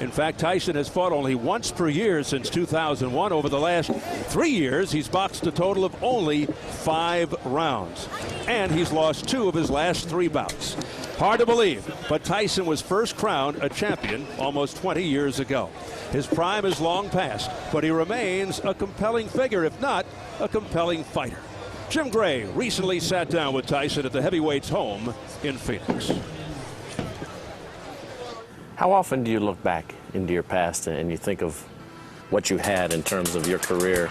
In fact, Tyson has fought only once per year since 2001. Over the last 3 years, he's boxed a total of only 5 rounds. And he's lost 2 of his last 3 bouts. Hard to believe, but Tyson was first crowned a champion almost 20 years ago. His prime is long past, but he remains a compelling figure, if not a compelling fighter. Jim Gray recently sat down with Tyson at the heavyweight's home in Phoenix. How often do you look back into your past and you think of what you had in terms of your career,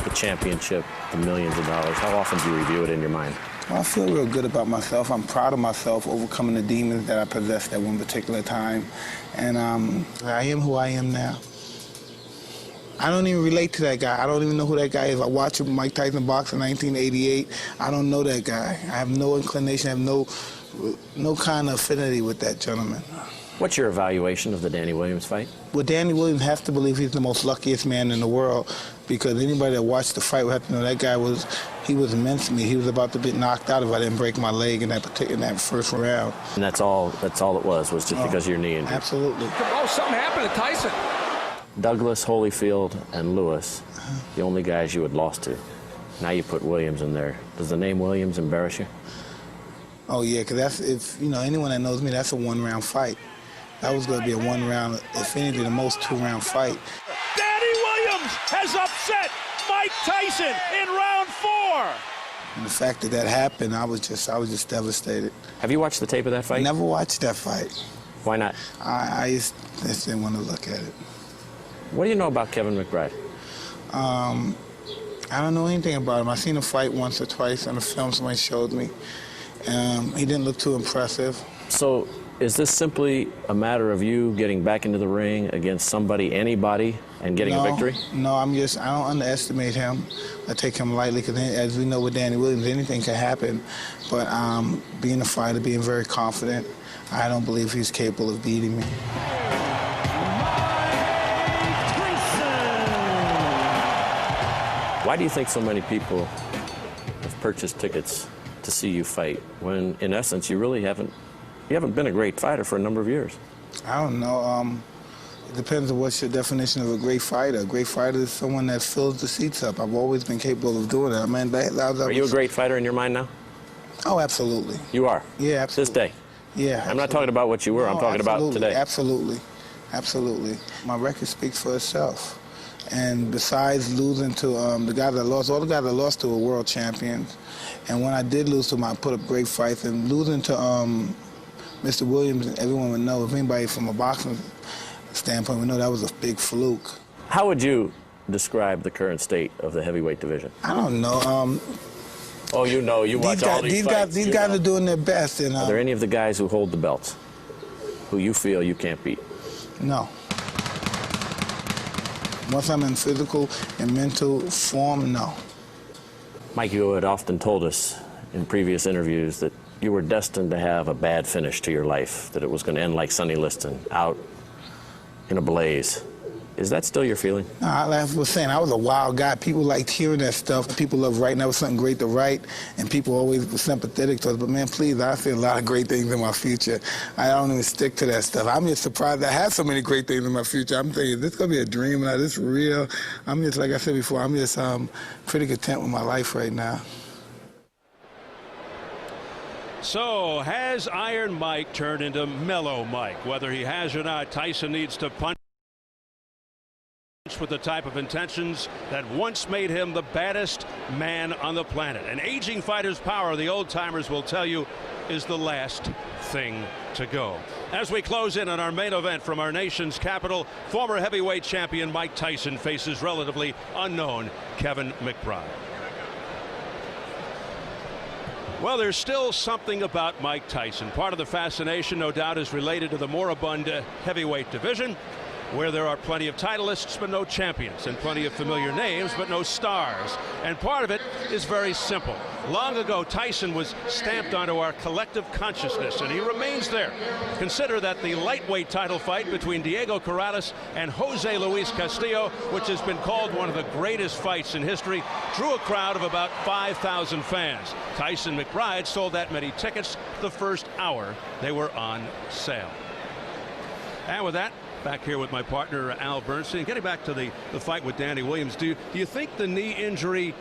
the championship, the millions of dollars? How often do you review it in your mind? Well, I feel real good about myself. I'm proud of myself overcoming the demons that I possessed at one particular time. And I am who I am now. I don't even relate to that guy. I don't even know who that guy is. I watched Mike Tyson box in 1988. I don't know that guy. I have no inclination. I have no kind of affinity with that gentleman. What's your evaluation of the Danny Williams fight? Well, Danny Williams has to believe he's the most luckiest man in the world, because anybody that watched the fight would have to know that guy was immense to me. He was about to get knocked out if I didn't break my leg in that first round. And that's all it was just because of your knee injury? Absolutely. Oh, something happened to Tyson. Douglas, Holyfield, and Lewis, the only guys you had lost to. Now you put Williams in there. Does the name Williams embarrass you? Oh, yeah, because if anyone that knows me, that's a one-round fight. That was going to be a one-round, if anything, the most 2-round fight. Danny Williams has upset Mike Tyson in round 4. And the fact that happened, I was just devastated. Have you watched the tape of that fight? I never watched that fight. Why not? I just didn't want to look at it. What do you know about Kevin McBride? I don't know anything about him. I seen him fight once or twice on a film somebody showed me. He didn't look too impressive. So is this simply a matter of you getting back into the ring against somebody, anybody, and getting a victory? No, I don't underestimate him. I take him lightly, because as we know with Danny Williams, anything can happen. But being a fighter, being very confident, I don't believe he's capable of beating me. Why do you think so many people have purchased tickets to see you fight when, in essence, you haven't been a great fighter for a number of years? I don't know. It depends on what's your definition of a great fighter. A great fighter is someone that fills the seats up. I've always been capable of doing that. Are you a great fighter in your mind now? Oh, absolutely. You are? Yeah, absolutely. This day? Yeah, absolutely. I'm not talking about what you were. I'm talking about today. Absolutely. Absolutely. My record speaks for itself. And besides losing to the guys that lost, all the guys that lost to were world champions. And when I did lose to them, I put up great fights. And losing to Mr. Williams, everyone would know, if anybody from a boxing standpoint would know, that was a big fluke. How would you describe the current state of the heavyweight division? I don't know. Oh, you watch all these fights. These guys are doing their best. And, are there any of the guys who hold the belts who you feel you can't beat? No. Once I'm in physical and mental form, no. Mike, you had often told us in previous interviews that you were destined to have a bad finish to your life, that it was going to end like Sonny Liston, out in a blaze. Is that still your feeling? No, I was saying, I was a wild guy. People liked hearing that stuff. People love writing. That was something great to write, and people always were sympathetic to us. But, man, please, I see a lot of great things in my future. I don't even stick to that stuff. I'm just surprised I have so many great things in my future. I'm thinking, this going to be a dream? Is this real? I'm just, like I said before, I'm just pretty content with my life right now. So, has Iron Mike turned into Mellow Mike? Whether he has or not, Tyson needs to punch with the type of intentions that once made him the baddest man on the planet. An aging fighter's power, the old-timers will tell you, is the last thing to go. As we close in on our main event from our nation's capital, former heavyweight champion Mike Tyson faces relatively unknown Kevin McBride. Well, there's still something about Mike Tyson. Part of the fascination, no doubt, is related to the moribund heavyweight division, where there are plenty of titleists but no champions, and plenty of familiar names but no stars. And part of it is very simple. Long ago, Tyson was stamped onto our collective consciousness, and he remains there. Consider that the lightweight title fight between Diego Corrales and Jose Luis Castillo, which has been called one of the greatest fights in history, drew a crowd of about 5,000 fans. Tyson McBride sold that many tickets the first hour they were on sale. And with that, Back here with my partner, Al Bernstein. Getting back to the fight with Danny Williams, do you think the knee injury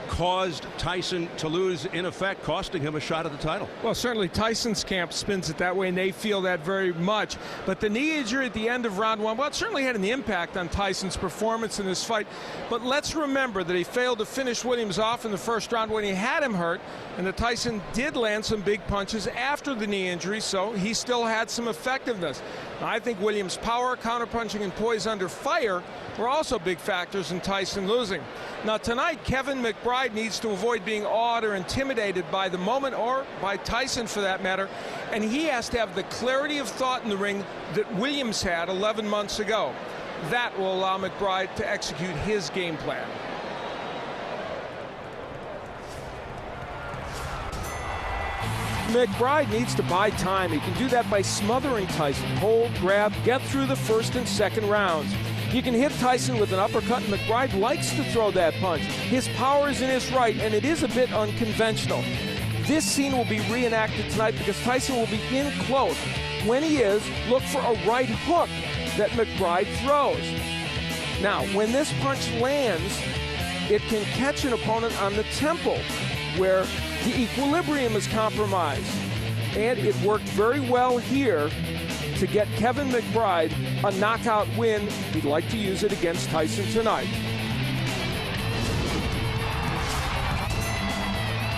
caused Tyson to lose, in effect, costing him a shot at the title? Well, certainly Tyson's camp spins it that way, and they feel that very much. But the knee injury at the end of round one, well, it certainly had an impact on Tyson's performance in this fight. But let's remember that he failed to finish Williams off in the first round when he had him hurt, and that Tyson did land some big punches after the knee injury, so he still had some effectiveness. Now, I think Williams' power, counterpunching, and poise under fire were also big factors in Tyson losing. Now tonight, Kevin McBride needs to avoid being awed or intimidated by the moment, or by Tyson for that matter, and he has to have the clarity of thought in the ring that Williams had 11 months ago. That will allow McBride to execute his game plan. McBride needs to buy time. He can do that by smothering Tyson. Hold, grab, get through the first and second rounds. You can hit Tyson with an uppercut, and McBride likes to throw that punch. His power is in his right, and it is a bit unconventional. This scene will be reenacted tonight because Tyson will be in close. When he is, look for a right hook that McBride throws. Now, when this punch lands, it can catch an opponent on the temple, where the equilibrium is compromised. And it worked very well here to get Kevin McBride a knockout win. He'd like to use it against Tyson tonight.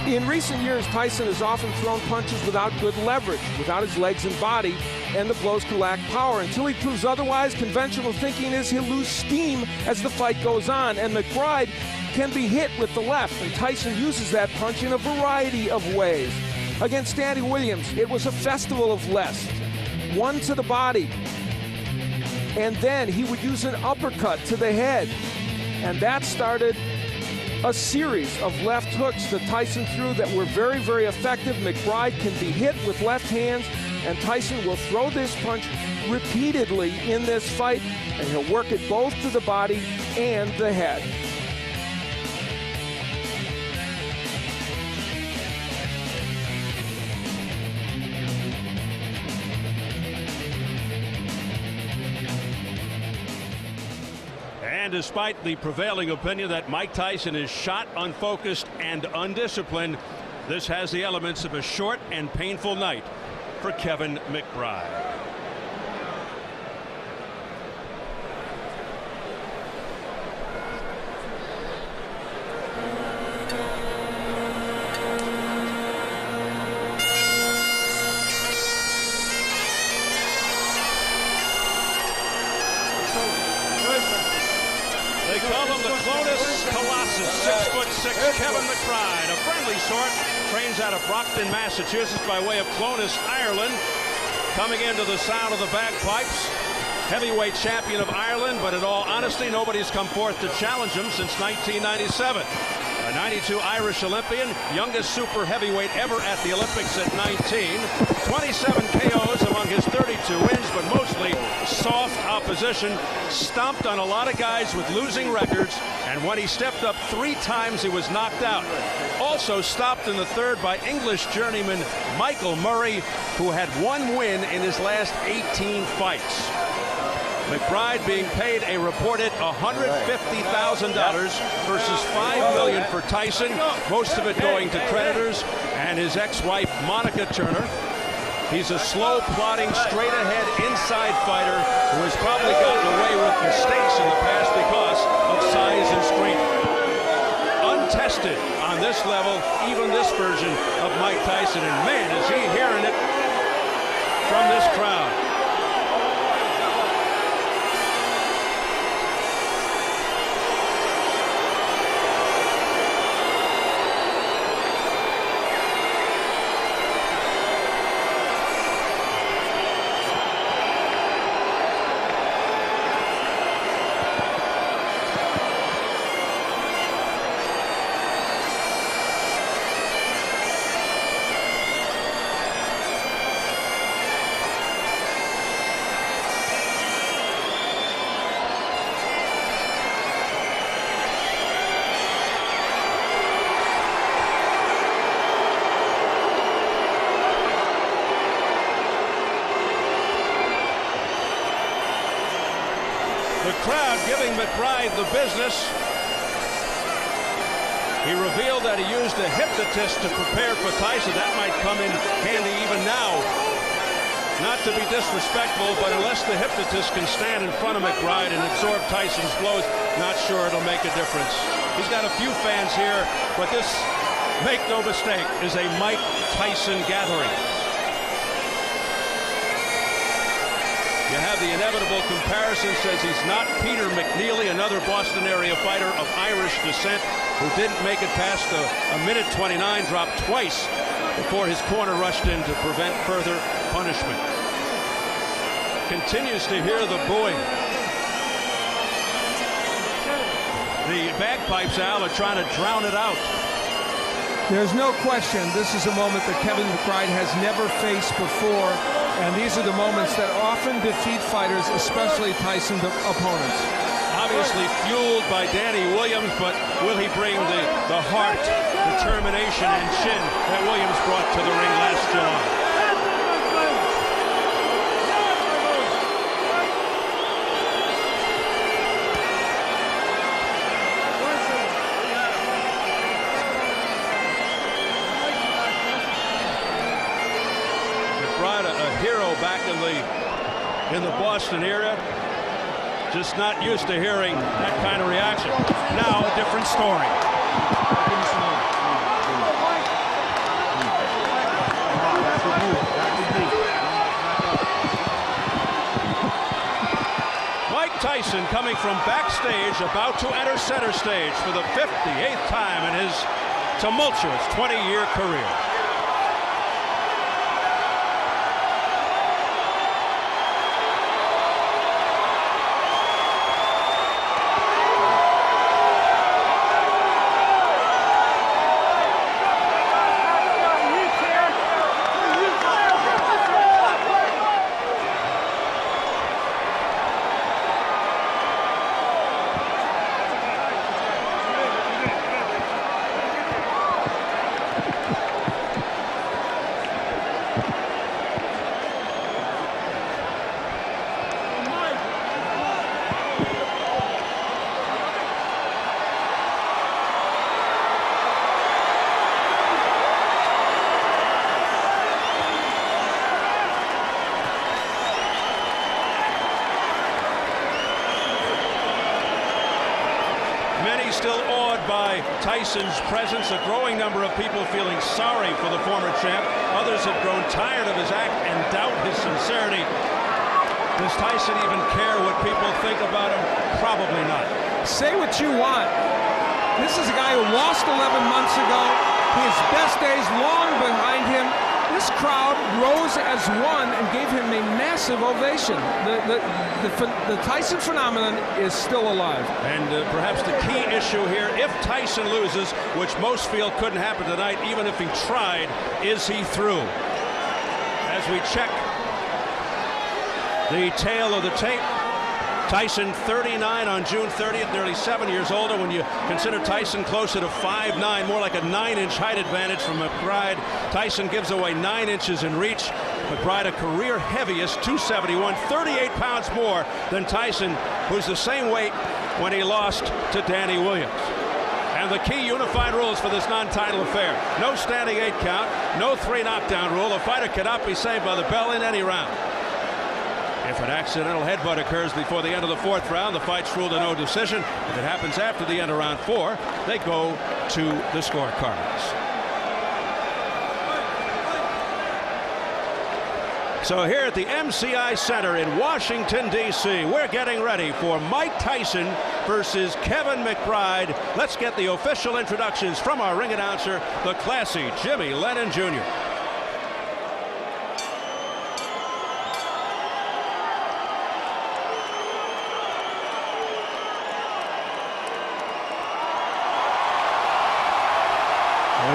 In recent years, Tyson has often thrown punches without good leverage, without his legs and body, and the blows can lack power. Until he proves otherwise, conventional thinking is he'll lose steam as the fight goes on, and McBride can be hit with the left, and Tyson uses that punch in a variety of ways. Against Danny Williams, it was a festival of lefts. One to the body, and then he would use an uppercut to the head, and that started a series of left hooks that Tyson threw that were very, very effective. McBride can be hit with left hands, and Tyson will throw this punch repeatedly in this fight, and he'll work it both to the body and the head. And despite the prevailing opinion that Mike Tyson is shot, unfocused, and undisciplined, this has the elements of a short and painful night for Kevin McBride. They call him the Clonus Colossus, 6'6", Kevin McBride, a friendly sort, trains out of Brockton, Massachusetts by way of Clonus, Ireland. Coming into the sound of the bagpipes, heavyweight champion of Ireland, but in all honesty, nobody's come forth to challenge him since 1997. A 92 Irish Olympian, youngest super heavyweight ever at the Olympics at 19. 27 KOs among his 32 wins, but mostly soft opposition. Stomped on a lot of guys with losing records, and when he stepped up 3 times, he was knocked out. Also stopped in the third by English journeyman Michael Murray, who had 1 win in his last 18 fights. McBride being paid a reported $150,000 versus $5 million for Tyson, most of it going to creditors and his ex-wife Monica Turner. He's a slow, plodding, straight-ahead inside fighter who has probably gotten away with mistakes in the past because of size and strength. Untested on this level, even this version of Mike Tyson, and man, is he hearing it from this crowd. The crowd giving McBride the business. He revealed that he used a hypnotist to prepare for Tyson. That might come in handy even now. Not to be disrespectful, but unless the hypnotist can stand in front of McBride and absorb Tyson's blows, not sure it'll make a difference. He's got a few fans here, but this, make no mistake, is a Mike Tyson gathering. You have the inevitable comparison, says he's not Peter McNeely, another Boston area fighter of Irish descent who didn't make it past a minute 29, dropped twice before his corner rushed in to prevent further punishment. Continues to hear the booing. The bagpipes, Al, are trying to drown it out. There's no question this is a moment that Kevin McBride has never faced before, and these are the moments that often defeat fighters, especially Tyson's opponents. Obviously fueled by Danny Williams, but will he bring the heart, determination, and chin that Williams brought to the ring last July? Back in the Boston area, just not used to hearing that kind of reaction. Now a different story. Mike Tyson coming from backstage, about to enter center stage for the 58th time in his tumultuous 20-year career. Still awed by Tyson's presence, a growing number of people feeling sorry for the former champ. Others have grown tired of his act and doubt his sincerity. Does Tyson even care what people think about him? Probably not. Say what you want. This is a guy who lost 11 months ago. His best days long behind him. This crowd rose as one and gave him a massive ovation. The Tyson phenomenon is still alive. And perhaps the key issue here, if Tyson loses, which most feel couldn't happen tonight, even if he tried, is he through? As we check the tail of the tape, Tyson 39 on June 30th, nearly 7 years older. When you consider Tyson closer to 5'9", more like a 9-inch height advantage from McBride. Tyson gives away 9 inches in reach. McBride a career heaviest, 271, 38 pounds more than Tyson, who's the same weight when he lost to Danny Williams. And the key unified rules for this non-title affair: no standing 8 count, no 3 knockdown rule. A fighter cannot be saved by the bell in any round. If an accidental headbutt occurs before the end of the 4th round, the fight's ruled a no decision. If it happens after the end of round 4, they go to the scorecards. So here at the MCI Center in Washington, D.C., we're getting ready for Mike Tyson versus Kevin McBride. Let's get the official introductions from our ring announcer, the classy Jimmy Lennon Jr.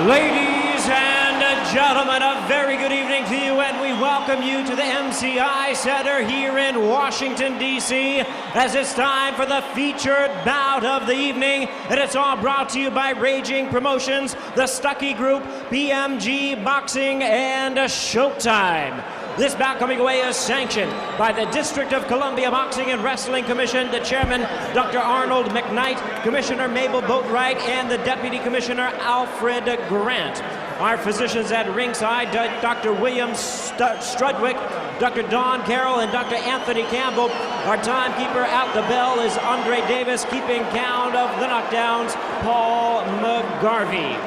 Ladies and gentlemen, a very good evening to you, and we welcome you to the MCI Center here in Washington, D.C., as it's time for the featured bout of the evening, and it's all brought to you by Raging Promotions, the Stuckey Group, BMG Boxing, and Showtime. This bout coming away is sanctioned by the District of Columbia Boxing and Wrestling Commission, the chairman, Dr. Arnold McKnight, Commissioner Mabel Boatwright, and the Deputy Commissioner, Alfred Grant. Our physicians at ringside, Dr. William Strudwick, Dr. Don Carroll, and Dr. Anthony Campbell. Our timekeeper at the bell is Andre Davis, keeping count of the knockdowns, Paul McGarvey.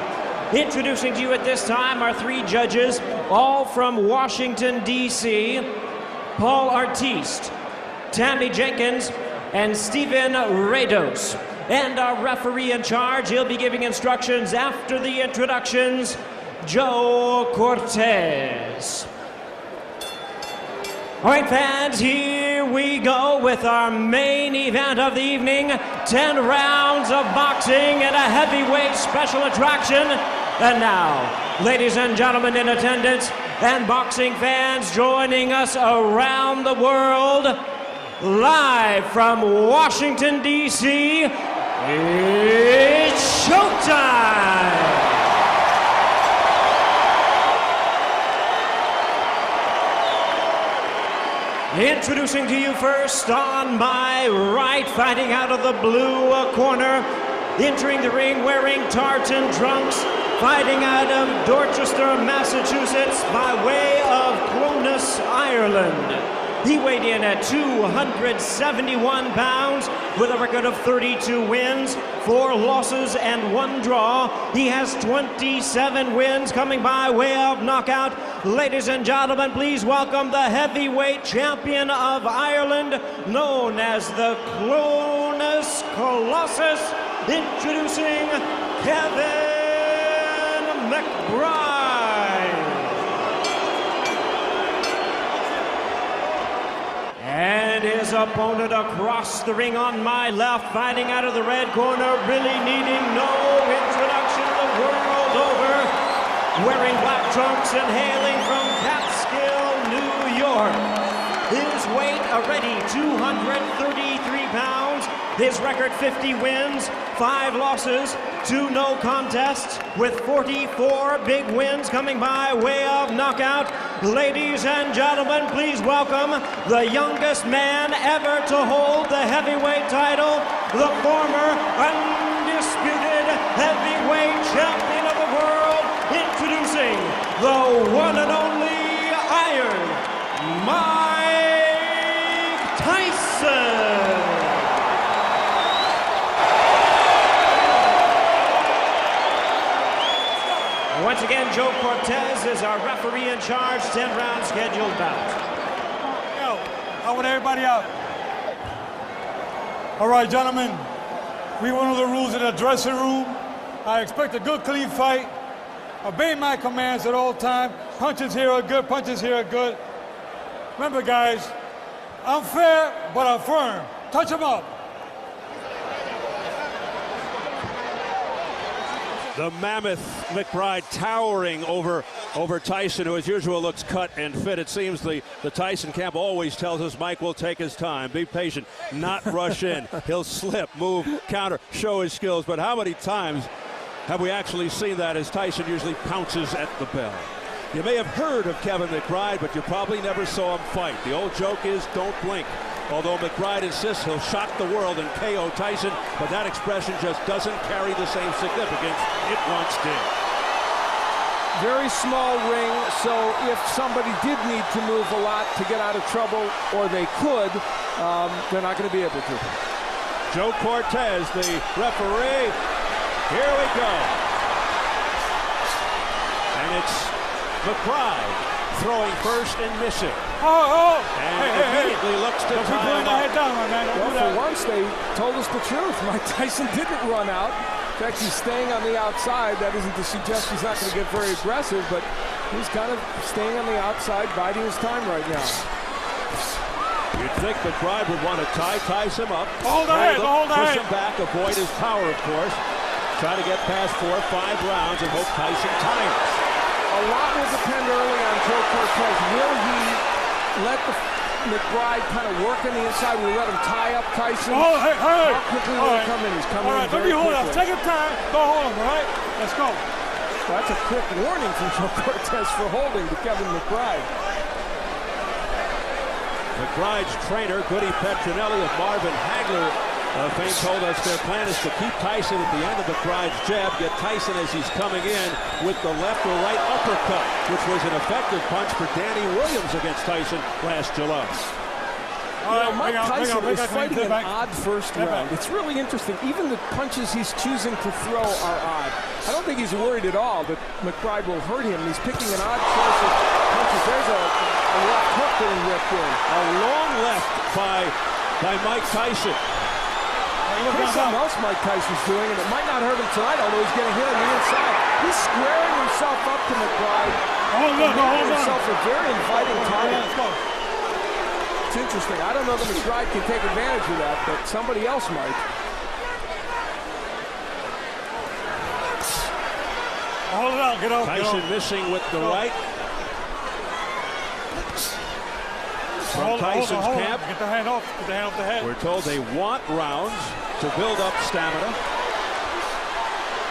Introducing to you at this time our three judges, all from Washington, D.C., Paul Artiste, Tammy Jenkins, and Stephen Rados. And our referee in charge, he'll be giving instructions after the introductions, Joe Cortez. All right, fans, here we go with our main event of the evening. 10 rounds of boxing and a heavyweight special attraction. And now, ladies and gentlemen in attendance and boxing fans joining us around the world, live from Washington, D.C., it's showtime! Introducing to you first on my right, fighting out of the blue corner, entering the ring wearing tartan trunks, fighting out of Dorchester, Massachusetts, by way of Clonus, Ireland. He weighed in at 271 pounds with a record of 32 wins, 4 losses, and 1 draw. He has 27 wins coming by way of knockout. Ladies and gentlemen, please welcome the heavyweight champion of Ireland, known as the Clonus Colossus, introducing Kevin McBride. And his opponent across the ring on my left, fighting out of the red corner, really needing no introduction the world over, wearing black trunks and hailing from Catskill, New York. His weight already 233 pounds. His record 50 wins, 5 losses, 2 no contests, with 44 big wins coming by way of knockout. Ladies and gentlemen, please welcome the youngest man ever to hold the heavyweight title, the former undisputed heavyweight champion of the world, introducing the one and only Iron Mike Tyson. Once again, Joe Cortez is our referee in charge, 10-round scheduled bout. Yo, I want everybody out. All right, gentlemen, we went over the rules in the dressing room. I expect a good, clean fight. Obey my commands at all times. Punches here are good, punches here are good. Remember, guys, I'm fair, but I'm firm. Touch them up. The mammoth McBride towering over Tyson, who as usual looks cut and fit. It seems the Tyson camp always tells us Mike will take his time, be patient, not rush in. He'll slip, move, counter, show his skills. But how many times have we actually seen that as Tyson usually pounces at the bell? You may have heard of Kevin McBride, but you probably never saw him fight. The old joke is don't blink. Although McBride insists he'll shock the world and KO Tyson, but that expression just doesn't carry the same significance it once did. Very small ring, so if somebody did need to move a lot to get out of trouble, or they could, they're not going to be able to. Joe Cortez, the referee. Here we go. And it's McBride throwing first and missing. And immediately looks to tie him up. Well, for once, they told us the truth. Mike Tyson didn't run out. In fact, he's staying on the outside. That isn't to suggest he's not going to get very aggressive, but he's kind of staying on the outside, biding his time right now. You'd think McBride would want to tie Tyson up. Hold the head, push him back, avoid his power, of course. Try to get past 4 or 5 rounds and hope Tyson tires. A lot will depend early on Joe Cortez. Will he let the McBride kind of work on the inside? Will he let him tie up Tyson? Oh, hey. How quickly will he come in? He's coming in very quickly. All right, let me hold up. Take your time. Go hold him, all right? Let's go. Well, that's a quick warning from Joe Cortez for holding to Kevin McBride. McBride's trainer, Goody Petronelli of Marvin Hagler fame, told us their plan is to keep Tyson at the end of McBride's jab, get Tyson as he's coming in with the left or right uppercut, which was an effective punch for Danny Williams against Tyson last July. Mike Tyson is fighting an odd first round. It's really interesting. Even the punches he's choosing to throw are odd. I don't think he's worried at all that McBride will hurt him. He's picking an odd choice of punches. There's a left hook getting ripped in. A long left by Mike Tyson. Here's something else Mike Tyson's doing, and it might not hurt him tonight, although he's getting hit on the inside. He's squaring himself up to McBride. Making himself a very inviting target. It's interesting. I don't know that McBride can take advantage of that, but somebody else might. Hold it out, get out. Tyson missing with the right. From Tyson's camp. Get the hand off. Get the hand off the head. We're told they want rounds to build up stamina.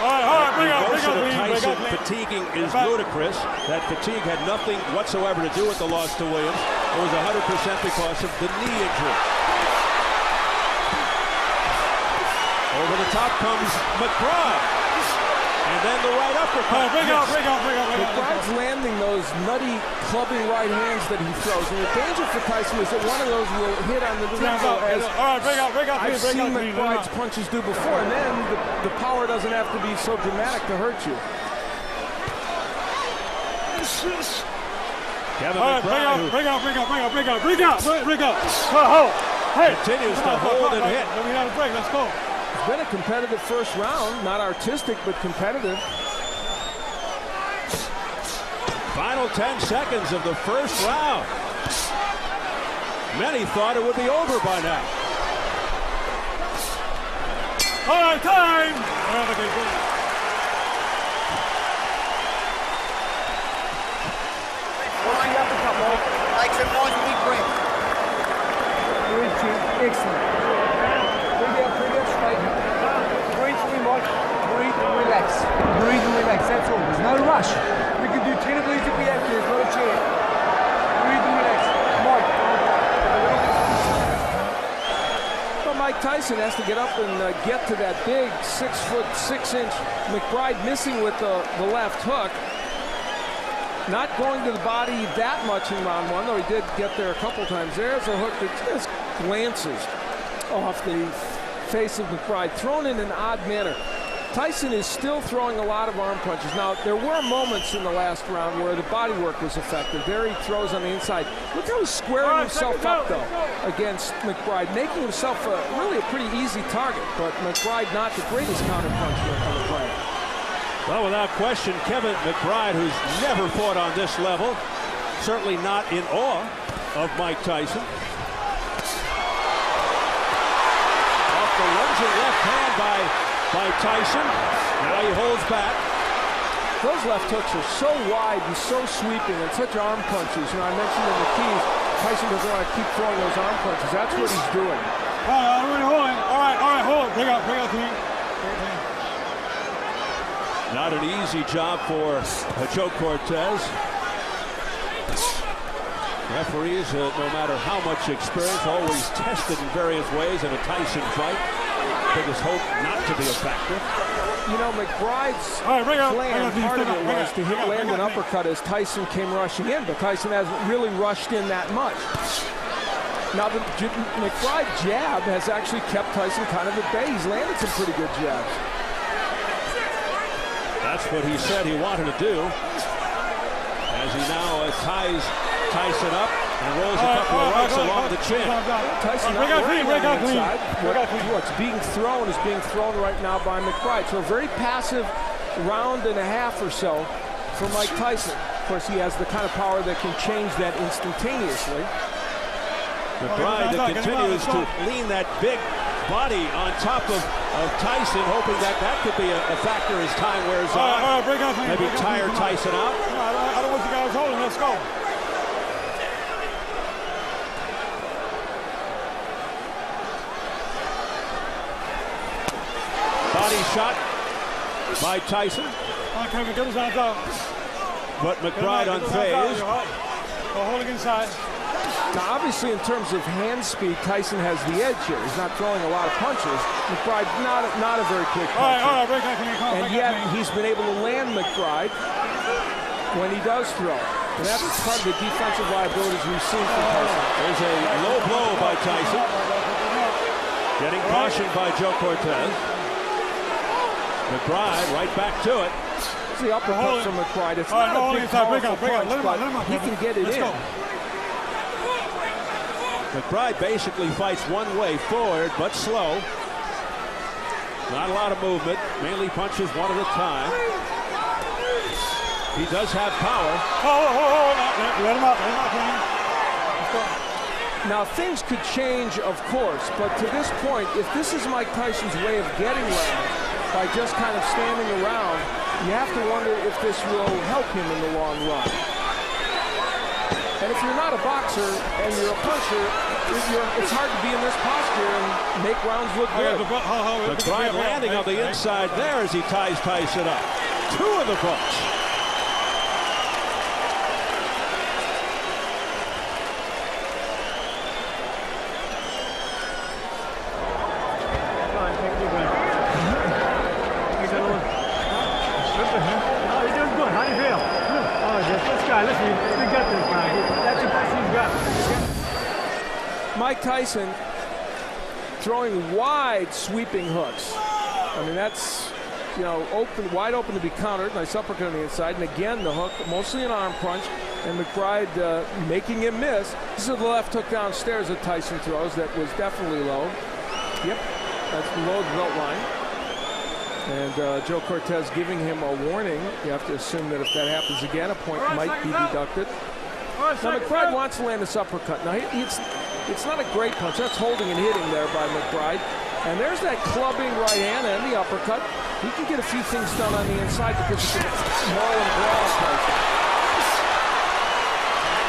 All right, bring up, Tyson fatiguing is ludicrous. That fatigue had nothing whatsoever to do with the loss to Williams. It was 100% because of the knee injury. Over the top comes McBride. And then the right uppercut. Bring up. McBride's landing those nutty clubbing right hands that he throws. And the danger for Tyson is that one of those will hit on the temple, as all right, bring up. I've seen McBride's punches do before. And then the power doesn't have to be so dramatic to hurt you. Kevin McBride. Bring up. Hey. Continues to hold and hit. We got a break. Let's go. It's been a competitive first round, not artistic, but competitive. Final 10 seconds of the first round. Many thought it would be over by now. All right, time. Excellent. Breathe and relax, that's all. There's no rush. We can do 10 of these if we have to. There's not a chance. Breathe and relax. Well, Mike Tyson has to get up and get to that big 6'6" McBride, missing with the left hook. Not going to the body that much in round one, though he did get there a couple times. There's a hook that just glances off the face of McBride, thrown in an odd manner. Tyson is still throwing a lot of arm punches. Now, there were moments in the last round where the body work was effective. There he throws on the inside. Look how he's squaring himself up, though, against McBride, making himself really a pretty easy target. But McBride not the greatest counterpuncher on the planet. Well, without question, Kevin McBride, who's never fought on this level, certainly not in awe of Mike Tyson. Off the lunging left hand by Tyson. Now he holds back. Those left hooks are so wide and so sweeping and such arm punches. You know, I mentioned in the keys, Tyson doesn't want to keep throwing those arm punches. That's what he's doing. All right, hold it. Bring up, clean. Not an easy job for Joe Cortez. Referees, no matter how much experience, always tested in various ways in a Tyson fight. Biggest hope not to be a factor. You know, McBride's plan, part of it was to land an uppercut as Tyson came rushing in, but Tyson hasn't really rushed in that much. Now, the McBride jab has actually kept Tyson kind of at bay. He's landed some pretty good jabs. That's what he said he wanted to do, as he now ties Tyson up and rolls a couple of rights along the chin. Tyson not working on the inside. What's being thrown is being thrown right now by McBride. So a very passive round and a half or so for Mike Tyson. Of course, he has the kind of power that can change that instantaneously. McBride that continues to lean that big body on top of Tyson, hoping that could be a factor as time wears on. Maybe tire Tyson out. I don't want you guys holding. Let's go. Body shot by Tyson. But McBride unfazed. Holding inside. Now, obviously, in terms of hand speed, Tyson has the edge here. He's not throwing a lot of punches. McBride, not a very quick puncher. All right, break that clean. And yet, he's been able to land McBride when he does throw. And that's part of the defensive liabilities we've seen from Tyson. There's a low blow by Tyson. Getting cautioned by Joe Cortez. McBride right back to it. It's the uppercut from McBride. It's not a big, powerful punch, but he can get it in. McBride basically fights one way, forward, but slow. Not a lot of movement, mainly punches one at a time. He does have power. Let him up. Now, things could change, of course, but to this point, if this is Mike Tyson's way of getting rounds by just kind of standing around, you have to wonder if this will help him in the long run. And if you're not a boxer and you're a puncher, it's hard to be in this posture and make rounds look good. McBride landing on the inside there as he ties Tyson up. 2 of the books. Mike Tyson throwing wide sweeping hooks. I mean, that's, you know, wide open to be countered. Nice uppercut on the inside. And again, the hook, mostly an arm punch. And McBride making him miss. This is the left hook downstairs that Tyson throws that was definitely low. Yep, that's below the belt line. And Joe Cortez giving him a warning. You have to assume that if that happens again, a point might be deducted. Now, McBride wants to land this uppercut. Now, it's not a great punch. That's holding and hitting there by McBride. And there's that clubbing right hand and the uppercut. He can get a few things done on the inside because he can maul and brawl Tyson.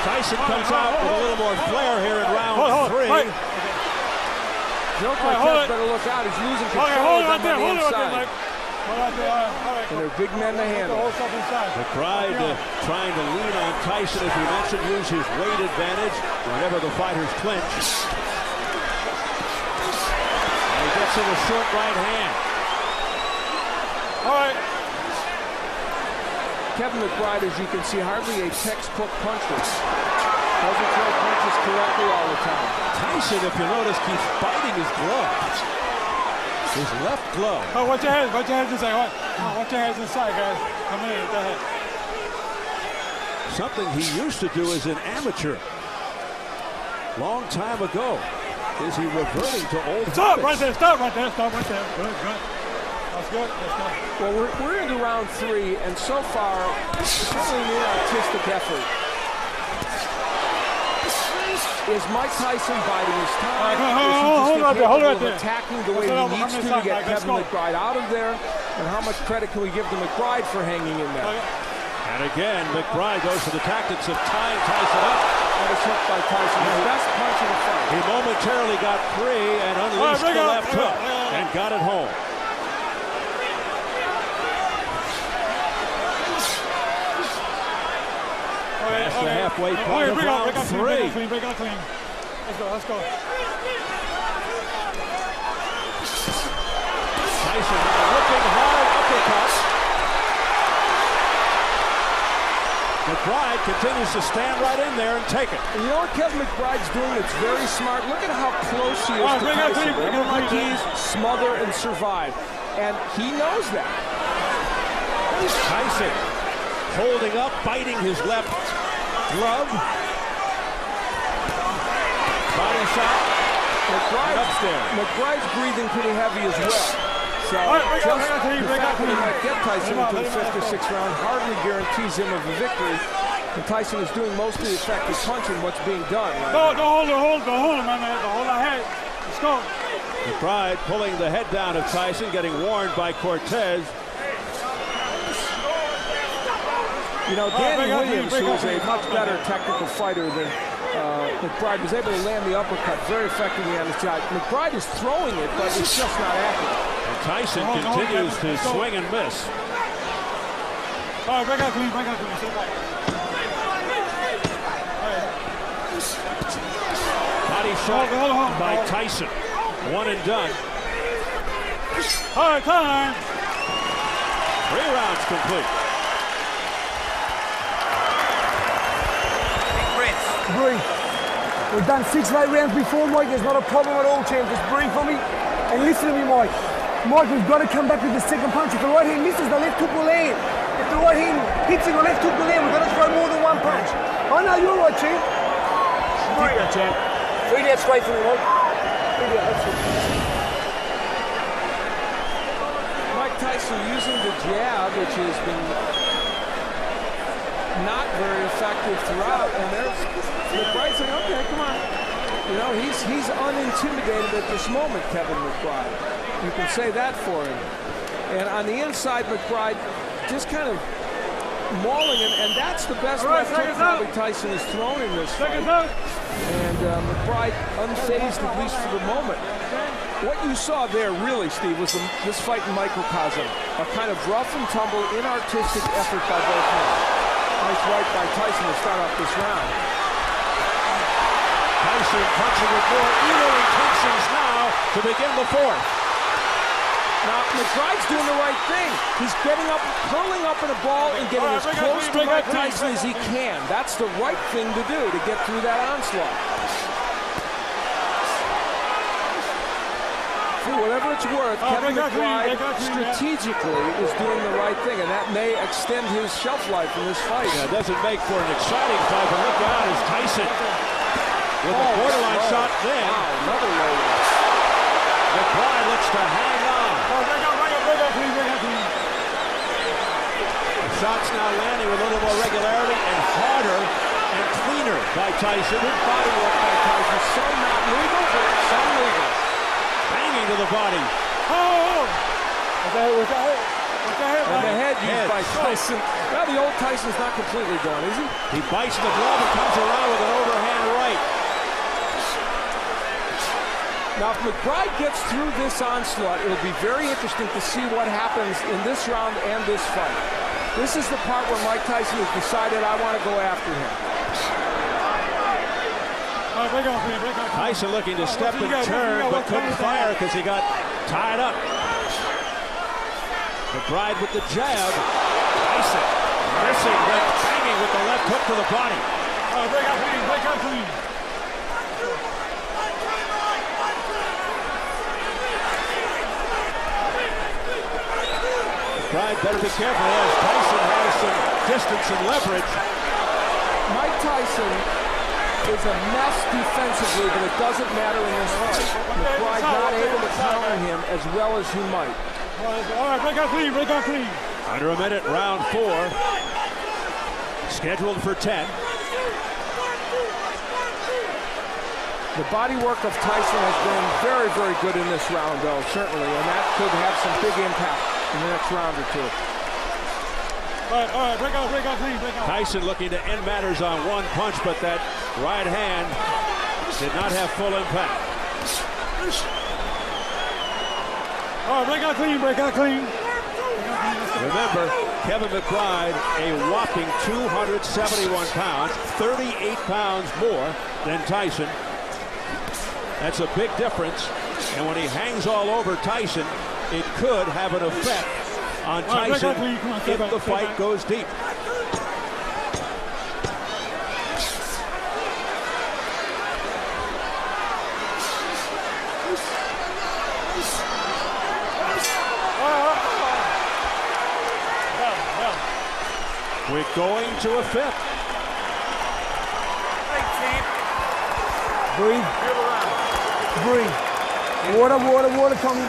Tyson comes out with a little more flair here in round 3. Joe Cortez better look out. He's losing control of them on the inside. And they're big men to handle. McBride trying to lean on Tyson, as we mentioned, use his weight advantage whenever the fighters clinch. And he gets in a short right hand. All right. Kevin McBride, as you can see, hardly a textbook puncher. Doesn't throw punches correctly all the time. Tyson, if you notice, keeps biting his glove. His left glove. Oh, watch your hands. Watch your hands inside. Watch your hands inside, guys. Come in. Go ahead. Something he used to do as an amateur. Long time ago. Is he reverting to old Stop habits? right there. Stop right there. Stop right there. Good, good. That's good. That's good. Well, we're into round 3, and so far, it's certainly an artistic effort. Is Mike Tyson biding his time? Hold right there. Attacking the way he needs to get Kevin McBride out of there? And how much credit can we give to McBride for hanging in there? And again, McBride goes to the tactics of tying Tyson up. That was hooked by Tyson. His best punch in the fight. He momentarily got free and unleashed the left hook and got it home. Past the halfway point of round 3. Break out clean. Let's go, let's go. Tyson looking hard uppercut. McBride continues to stand right in there and take it. And you know what Kevin McBride's doing that's very smart? Look at how close he is to Tyson. Like he's smother and survive. And he knows that. Tyson holding up, biting his left glove. Body shot. McBride's breathing pretty heavy as well. So just the fact that he might get Tyson into the 5th or 6th round hardly guarantees him of a victory. And Tyson is doing most of the effective punching what's being done. Right don't hold him, man. Don't hold our head. Let's go. McBride pulling the head down of Tyson, getting warned by Cortez. You know, Danny Williams, who is a much better technical fighter than McBride, was able to land the uppercut very effectively on his shot. McBride is throwing it, but it's just not accurate. And Tyson continues to swing and miss. All right, break out clean, break out clean. Sit back. All right. shot by Tyson. One and done. All right, time. 3 rounds complete. Breathe. We've done 6 late rounds before, Mike. There's not a problem at all, champ. Just breathe for me. And listen to me, Mike. Mike, we've got to come back with the second punch. If the right hand misses, the left hook will land. If the right hand hits it, the left hook will land. We've got to throw more than one punch. I know you're right, champ. Breathe out, champ. Breathe out straight for me, Mike. Breathe out, that's it. Mike Tyson using the jab, which has been not very effective throughout, and there's McBride saying, okay, come on. You know, he's unintimidated at this moment, Kevin McBride. You can say that for him. And on the inside, McBride just kind of mauling him, and that's the best left hook probably Tyson has thrown in this fight. And McBride unfazed, at least for the moment. What you saw there, really, Steve, was this fight in microcosm. A kind of rough and tumble, inartistic effort by both men. Nice right by Tyson to start off this round. Tyson punching with more evil intentions now to begin the 4th. Now, McBride's doing the right thing. He's getting up, curling up in a ball and getting as close to Mike Tyson as he can. That's the right thing to do to get through that onslaught. For whatever it's worth, Kevin McBride strategically is doing the right thing, and that may extend his shelf life in this fight. Yeah, it doesn't make for an exciting fight, but look out as Tyson with a borderline shot then. Wow, another low one. McBride looks to hang on. The shots now landing with a little more regularity and harder and cleaner by Tyson. Good body work by Tyson. Some not legal, but some legal. Banging to the body. And the head used by Tyson. Well, the old Tyson's not completely gone, is he? He bites the glove and comes around with an overhand right. Now, if McBride gets through this onslaught, it'll be very interesting to see what happens in this round and this fight. This is the part where Mike Tyson has decided, I want to go after him. Tyson looking to step and turn, but couldn't fire because he got tied up. McBride with the jab. Tyson missing, but banging with the left hook to the body. McBride better be careful as Tyson has some distance and leverage. Mike Tyson is a mess defensively, but it doesn't matter in this fight. McBride not able to counter him as well as he might. All right, break out clean. Under a minute, round 4. Scheduled for 10. The body work of Tyson has been very, very good in this round, though, certainly, and that could have some big impact in the next round or two. All right, break out clean. Tyson looking to end matters on one punch, but that right hand did not have full impact. All right, break out clean. Remember, Kevin McBride, a whopping 271 pounds, 38 pounds more than Tyson. That's a big difference, and when he hangs all over Tyson, it could have an effect on Tyson if the fight goes deep. We're going to a 5th. Breathe. Water, Tommy.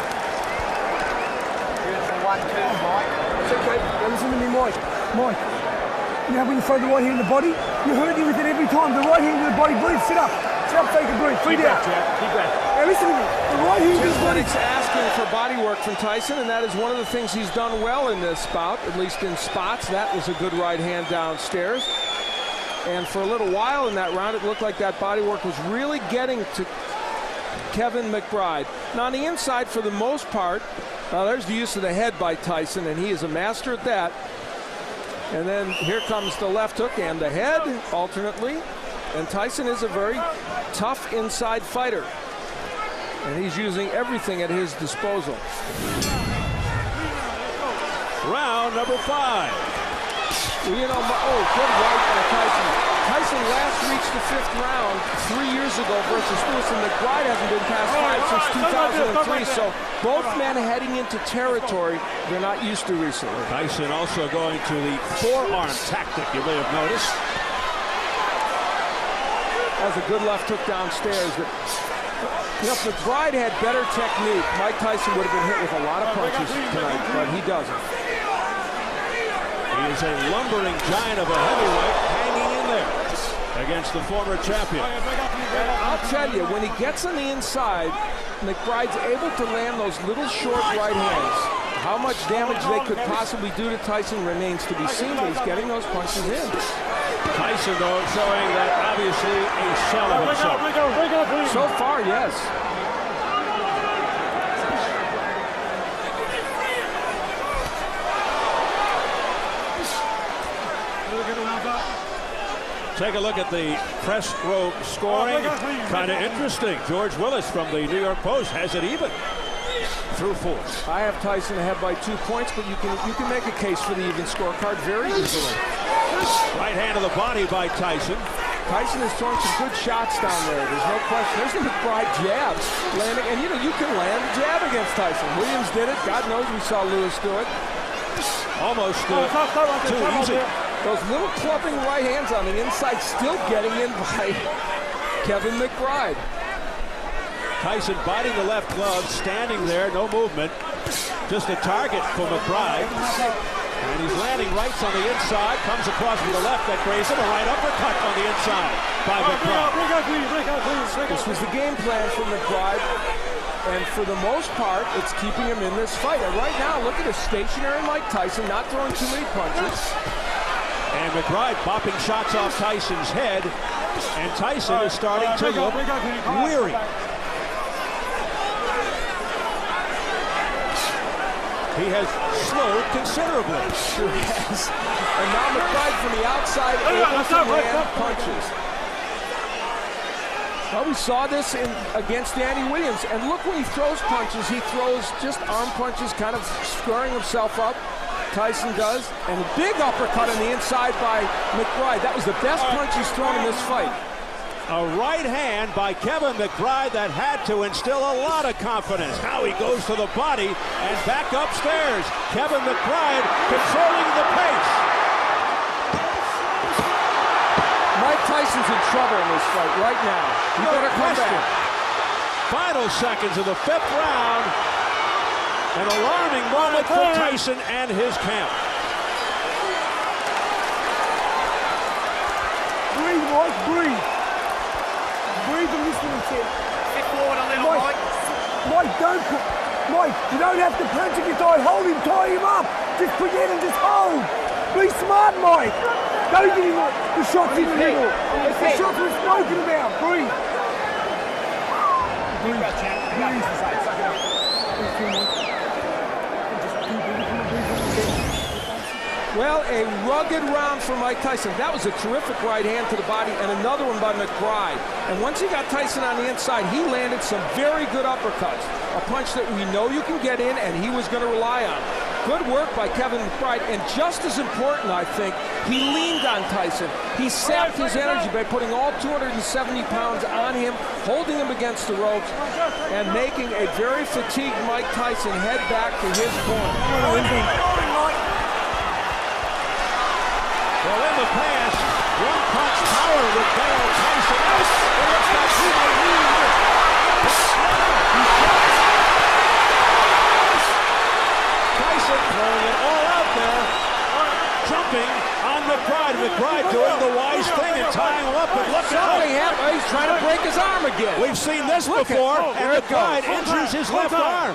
It's okay. Now listen to me, Mike. You know when you throw the right hand in the body? You're hurting with it every time. The right hand in the body. Breathe. Sit up so you can breathe. Breathe out. Deep breath. Now listen to me. The right hand in the body. It's asking for body work from Tyson, and that is one of the things he's done well in this bout, at least in spots. That was a good right hand downstairs. And for a little while in that round, it looked like that body work was really getting to Kevin McBride. Now on the inside, for the most part, there's the use of the head by Tyson, and he is a master at that. And then here comes the left hook and the head, alternately. And Tyson is a very tough inside fighter. And he's using everything at his disposal. Round number 5. Well, you know, good right by Tyson. Tyson last reached the 5th round 3 years ago versus Lewis, and McBride hasn't been past 5 since 2003. So both men heading into territory they're not used to recently. Tyson also going to the forearm tactic, you may have noticed. That was a good left hook downstairs. You know, if McBride had better technique, Mike Tyson would have been hit with a lot of punches tonight, but he doesn't. He is a lumbering giant of a heavyweight hanging in there against the former champion. And I'll tell you, when he gets on the inside, McBride's able to land those little short right hands. How much damage they could possibly do to Tyson remains to be seen, but he's getting those punches in. Tyson, though, showing that obviously a shell of himself. So far, yes. Take a look at the press row scoring. Kind of interesting. George Willis from the New York Post has it even through 4. I have Tyson ahead by 2 points, but you can make a case for the even scorecard very easily. Right hand to the body by Tyson. Tyson is throwing some good shots down there. There's no question. There's the McBride jab landing, and you can land a jab against Tyson. Williams did it. God knows we saw Lewis do it. Almost too easy. Those little clubbing right hands on the inside still getting in by Kevin McBride. Tyson biting the left glove, standing there, no movement. Just a target for McBride. And he's landing rights on the inside, comes across with the left that grazes him, a right uppercut on the inside by McBride. This was the game plan for McBride, and for the most part, it's keeping him in this fight. And right now, look at a stationary Mike Tyson, not throwing too many punches. And McBride bopping shots off Tyson's head, and Tyson is starting to look weary. He has slowed considerably. Sure has. And now McBride from the outside able to land punches. Well, we saw this against Danny Williams, and look when he throws punches, he throws just arm punches, kind of squaring himself up. Tyson does, and a big uppercut on the inside by McBride. That was the best punch he's thrown in this fight. A right hand by Kevin McBride that had to instill a lot of confidence. Now he goes to the body and back upstairs. Kevin McBride controlling the pace. Mike Tyson's in trouble in this fight right now. He better come back. Final seconds of the 5th round. An alarming moment for Tyson and his camp. Breathe, Mike, breathe. Breathe and listen to him. Get forward a little, Mike. Mike, Mike, you don't have to punch if you're tired. Hold him, tie him up. Just forget and just hold. Be smart, Mike. Don't give him the shots in the middle. The shots we're spoken about. Breathe. Well, a rugged round for Mike Tyson. That was a terrific right hand to the body, and another one by McBride. And once he got Tyson on the inside, he landed some very good uppercuts. A punch that we know you can get in, and he was going to rely on. Good work by Kevin McBride, and just as important, I think, he leaned on Tyson. He sapped his energy by putting all 270 pounds on him, holding him against the ropes, and making a very fatigued Mike Tyson head back to his corner. Well, in the past, one-punch power with Barrel Tyson. It looks like he might lead. Tyson throwing it all out there, jumping on McBride. McBride doing the wise thing and tying him up. But look at him. He's trying to break his arm again. We've seen this before, and McBride injures his left arm.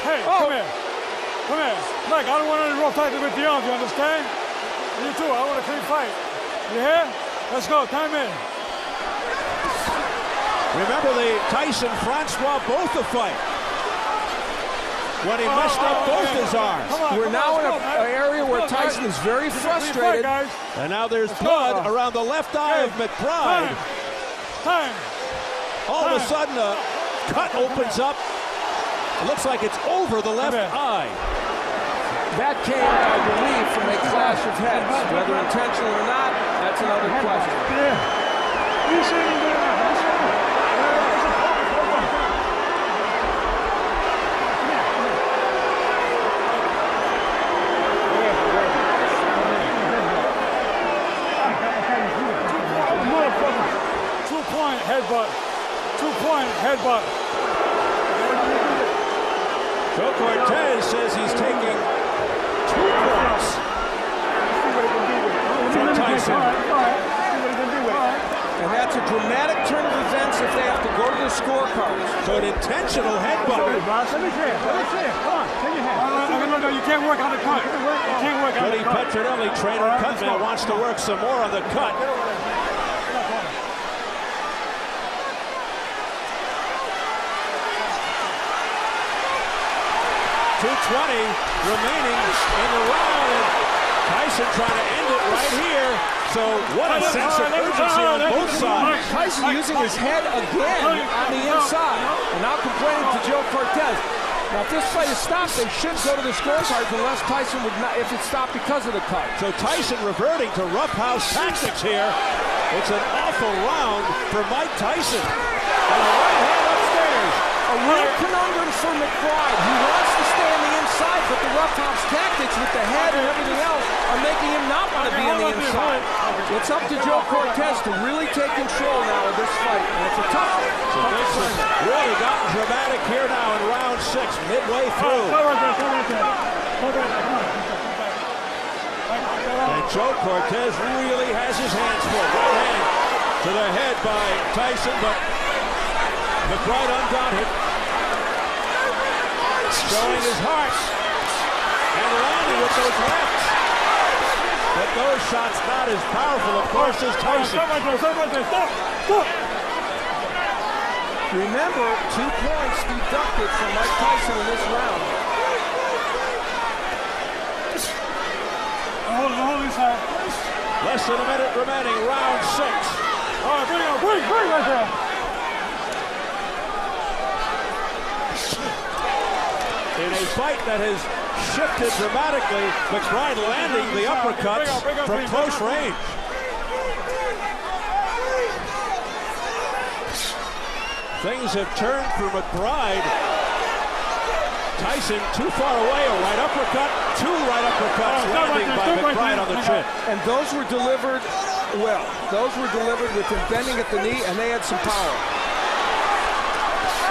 Hey, come here. Come here. Mike, I don't want any rough fighting with the arms, you understand? You too, I want a clean fight. You hear? Let's go, time in. Remember the Tyson-Francois Botha fight. when he messed up both his arms. We're now in an area where Tyson is very frustrated. And now there's blood around the left eye of McBride. All of a sudden, a cut opens up. It looks like it's over the left eye. That came, I believe, from a clash of heads. Whether intentional or not, that's another question. Two-point headbutt. Two-point headbutt. Joe Cortez says he's taking 2 points from Tyson. And that's a dramatic turn of events if they have to go to the scorecards. So an intentional headbutt. Let me see it. Come on, take your hand. No, you can't work on the cut. You can't work on the cut. Petronelli, trainer Cutman, wants to work some more on the cut. 2:20 remaining in the round, and Tyson trying to end it right here. So what a sense of urgency on both sides. Tyson using his head again on the inside, and now complaining to Joe Cortez. Now, if this fight is stopped, they should go to the scorecards unless Tyson would not, if it's stopped because of the cut. So Tyson reverting to roughhouse tactics here. It's an awful round for Mike Tyson. And a right hand upstairs. A real conundrum for McBride. He wants to stay on the inside, but the roughhouse tactics with the head and everything else are making him not want to be on the inside. It's up to Joe Cortez to really take control now of this fight, and it's a tough one. So this has really gotten dramatic here now in round 6, midway through. And Joe Cortez really has his hands full. Right hand to the head by Tyson, but McBride undaunted, showing his heart and landing with those lefts. But those shots not as powerful, of course, as Tyson. Remember, 2 points deducted from Mike Tyson in this round. Hold inside. Less than a minute remaining, round 6. All right, bring right there. In a fight that has shifted dramatically, McBride landing the uppercuts from close range. Things have turned for McBride. Tyson too far away, a right uppercut, 2 right uppercuts landing by McBride on the chin. And those were delivered well. Those were delivered with him bending at the knee, and they had some power.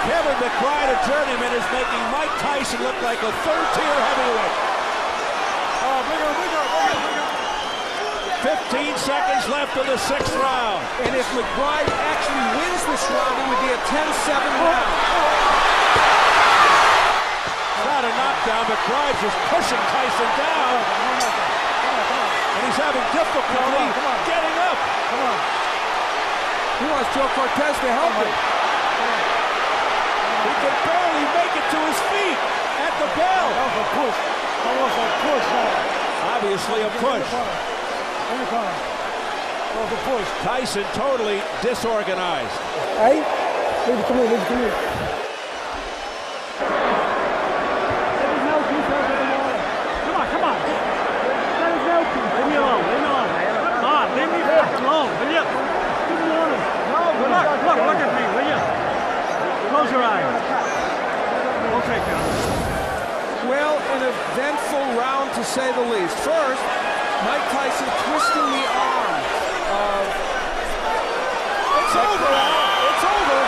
Kevin McBride, a journeyman, is making Mike Tyson look like a third-tier heavyweight. 15 seconds left in the 6th round. And if McBride actually wins this round, it would be a 10-7 round. Not a knockdown. McBride just pushing Tyson down. And he's having difficulty getting up. He wants Joe Cortez to help him. He can barely make it to his feet at the bell. Obviously a push. Tyson totally disorganized. Hey, come here. Come on. Leave me alone. Come on, leave me alone. Will you? Look at me, will you? Close your eyes. Okay, Well, an eventful round to say the least. First, Mike Tyson twisting the arm of... It's over now. It's over.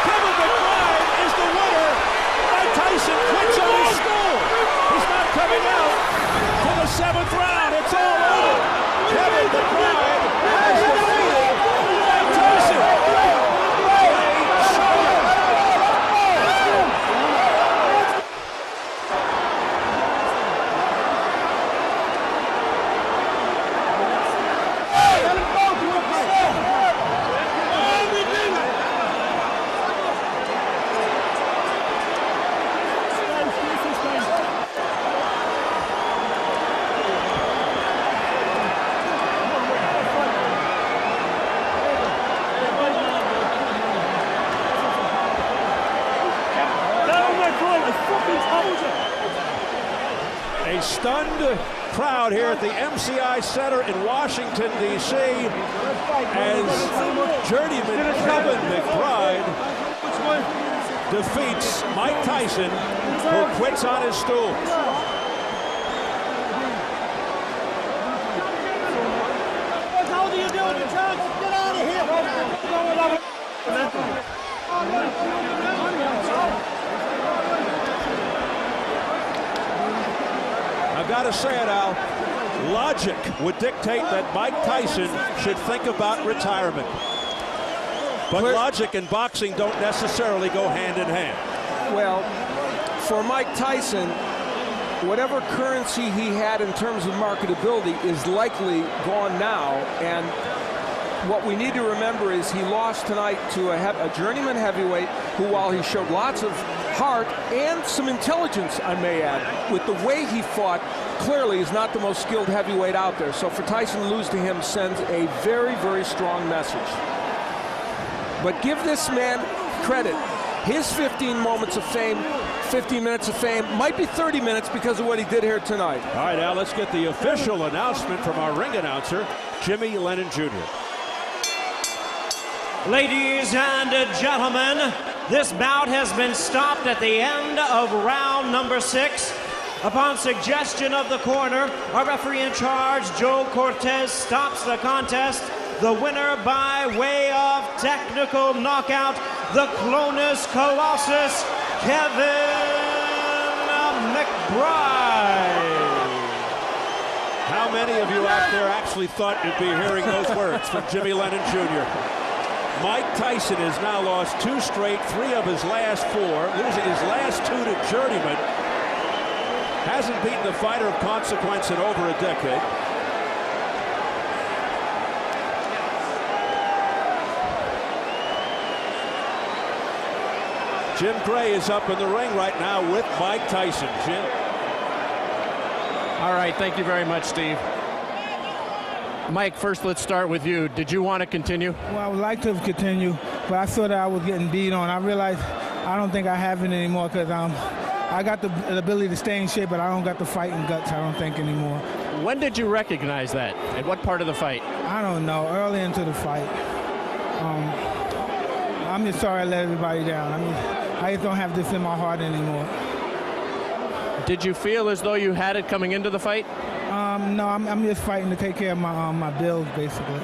Kevin McBride is the winner. Mike Tyson quits on his stool. He's not coming out to the 7th round. It's all over. Kevin McBride has defeated Mike Tyson. A stunned crowd here at the MCI Center in Washington, D.C. as journeyman Kevin McBride defeats Mike Tyson, who quits on his stool. What the hell are you doing, Charles? Get out of here! I've got to say it, Al. Logic would dictate that Mike Tyson should think about retirement. But logic and boxing don't necessarily go hand in hand. Well, for Mike Tyson, whatever currency he had in terms of marketability is likely gone now. And what we need to remember is he lost tonight to a journeyman heavyweight who, while he showed lots of heart and some intelligence, I may add, with the way he fought, clearly is not the most skilled heavyweight out there. So for Tyson to lose to him sends a very, very strong message. But give this man credit. His 15 moments of fame, 15 minutes of fame, might be 30 minutes because of what he did here tonight. All right, Al, let's get the official announcement from our ring announcer, Jimmy Lennon Jr. Ladies and gentlemen, this bout has been stopped at the end of round number 6. Upon suggestion of the corner, our referee in charge, Joe Cortez, stops the contest. The winner by way of technical knockout, the Clonus Colossus, Kevin McBride. How many of you out there actually thought you'd be hearing those words from Jimmy Lennon Jr.? Mike Tyson has now lost 2 straight, 3 of his last 4, losing his last 2 to journeyman. Hasn't beaten a fighter of consequence in over a decade. Jim Gray is up in the ring right now with Mike Tyson. Jim. All right, thank you very much, Steve. Mike, first let's start with you. Did you want to continue? Well, I would like to continue, but I saw that I was getting beat on. I realized I don't think I have it anymore because I got the ability to stay in shape, but I don't got the fighting guts, I don't think, anymore. When did you recognize that? At what part of the fight? I don't know. Early into the fight. I'm just sorry I let everybody down. I just don't have this in my heart anymore. Did you feel as though you had it coming into the fight? No, I'm just fighting to take care of my bills, basically.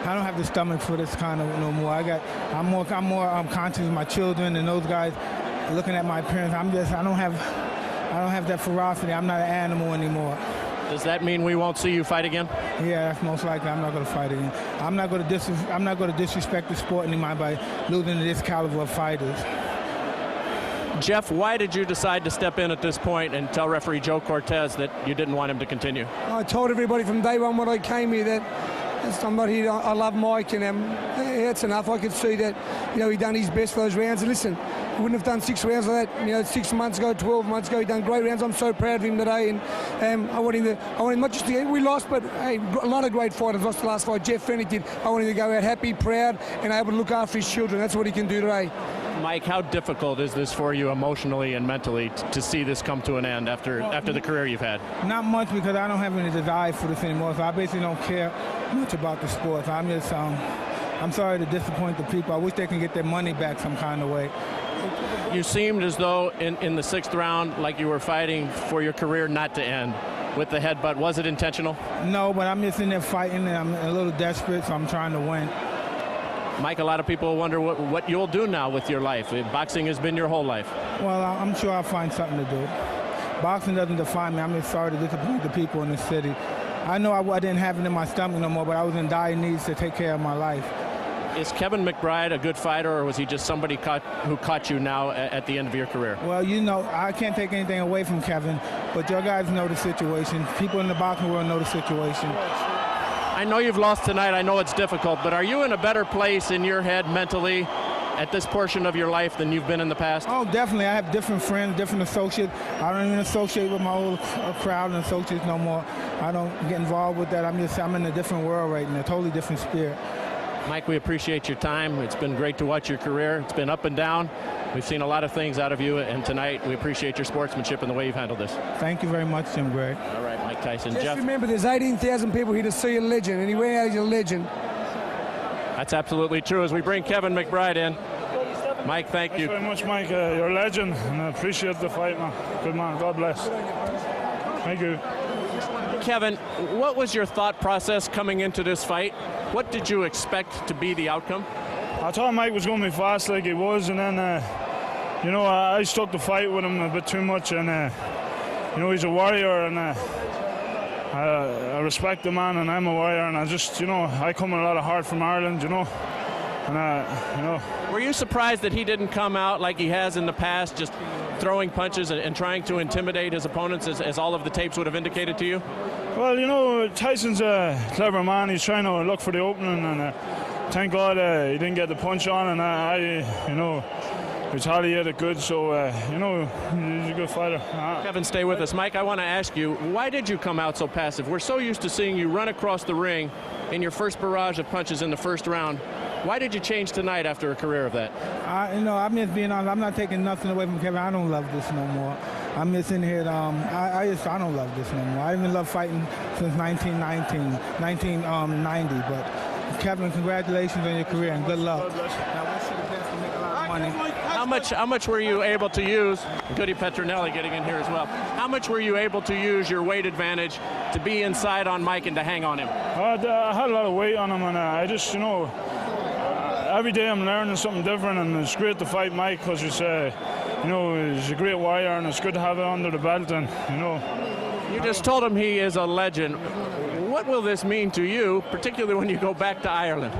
I don't have the stomach for this kind of no more. I'm more conscious of my children and those guys looking at my appearance. I don't have that ferocity. I'm not an animal anymore. Does that mean we won't see you fight again? Yeah, that's most likely. I'm not going to fight again. I'm not going to disrespect the sport anymore by losing to this caliber of fighters. Jeff, why did you decide to step in at this point and tell referee Joe Cortez that you didn't want him to continue? I told everybody from day one when I came here that I'm not here. I love Mike, and that's enough. I could see that, he done his best for those rounds. And listen, he wouldn't have done 6 rounds like that, 6 months ago, 12 months ago. He done great rounds. I'm so proud of him today, and I want him not just to get. We lost, but hey, a lot of great fighters lost the last fight. Jeff Fennick did. I want him to go out happy, proud, and able to look after his children. That's what he can do today. Mike, how difficult is this for you emotionally and mentally to see this come to an end after the career you've had? Not much, because I don't have any desire for this anymore, so I basically don't care much about the sport. I'm just, I'm sorry to disappoint the people. I wish they can get their money back some kind of way. You seemed as though in the 6th round like you were fighting for your career not to end with the headbutt. Was it intentional? No, but I'm just in there fighting, and I'm a little desperate, so I'm trying to win. Mike, a lot of people wonder what you'll do now with your life. Boxing has been your whole life. Well, I'm sure I'll find something to do. Boxing doesn't define me. I'm just sorry to disappoint the people in the city. I know I didn't have it in my stomach no more, but I was in dire needs to take care of my life. Is Kevin McBride a good fighter, or was he just somebody who caught you now at the end of your career? Well, I can't take anything away from Kevin, but your guys know the situation. People in the boxing world know the situation. I know you've lost tonight. I know it's difficult, but are you in a better place in your head mentally at this portion of your life than you've been in the past? Oh, definitely. I have different friends, different associates. I don't even associate with my old crowd and associates no more. I don't get involved with that. I'm in a different world right now, a totally different spirit. Mike, we appreciate your time. It's been great to watch your career. It's been up and down. We've seen a lot of things out of you, and tonight we appreciate your sportsmanship and the way you've handled this. Thank you very much, McBride. All right, Mike Tyson. Just Jeff? remember, there's 18,000 people here to see a legend, and he went out as a legend. That's absolutely true. As we bring Kevin McBride in. Mike, thank you. Thanks very much, Mike. You're a legend, and I appreciate the fight, man. Good man. God bless. Thank you. Kevin, what was your thought process coming into this fight? What did you expect to be the outcome? I thought Mike was going to be fast like he was, and then, you know, I stuck the fight with him a bit too much, and, you know, he's a warrior, and I respect the man, and I'm a warrior, and I just, you know, I come with a lot of heart from Ireland, you know, and, you know. Were you surprised that he didn't come out like he has in the past, just throwing punches and trying to intimidate his opponents, as all of the tapes would have indicated to you? Well, you know, Tyson's a clever man. He's trying to look for the opening, and thank God he didn't get the punch on, and I you know, retaliated good, so, you know, he's a good fighter. Kevin, stay with us. Mike, I want to ask you, why did you come out so passive? We're so used to seeing you run across the ring in your first barrage of punches in the first round. Why did you change tonight after a career of that? You know, I'm just being honest. I'm not taking nothing away from Kevin. I don't love this no more. I'm just in here. I don't love this no more. I even love fighting since 1990. But Kevin, congratulations on your career and good luck. I wish you the best to make a lot of money. How much were you able to use? Goody Petronelli getting in here as well. How much were you able to use your weight advantage to be inside on Mike and to hang on him? I had a lot of weight on him, and I just, you know, every day I'm learning something different, and it's great to fight Mike because he's, you know, he's a great warrior, and it's good to have it under the belt, and, you know. You just told him he is a legend. What will this mean to you, particularly when you go back to Ireland?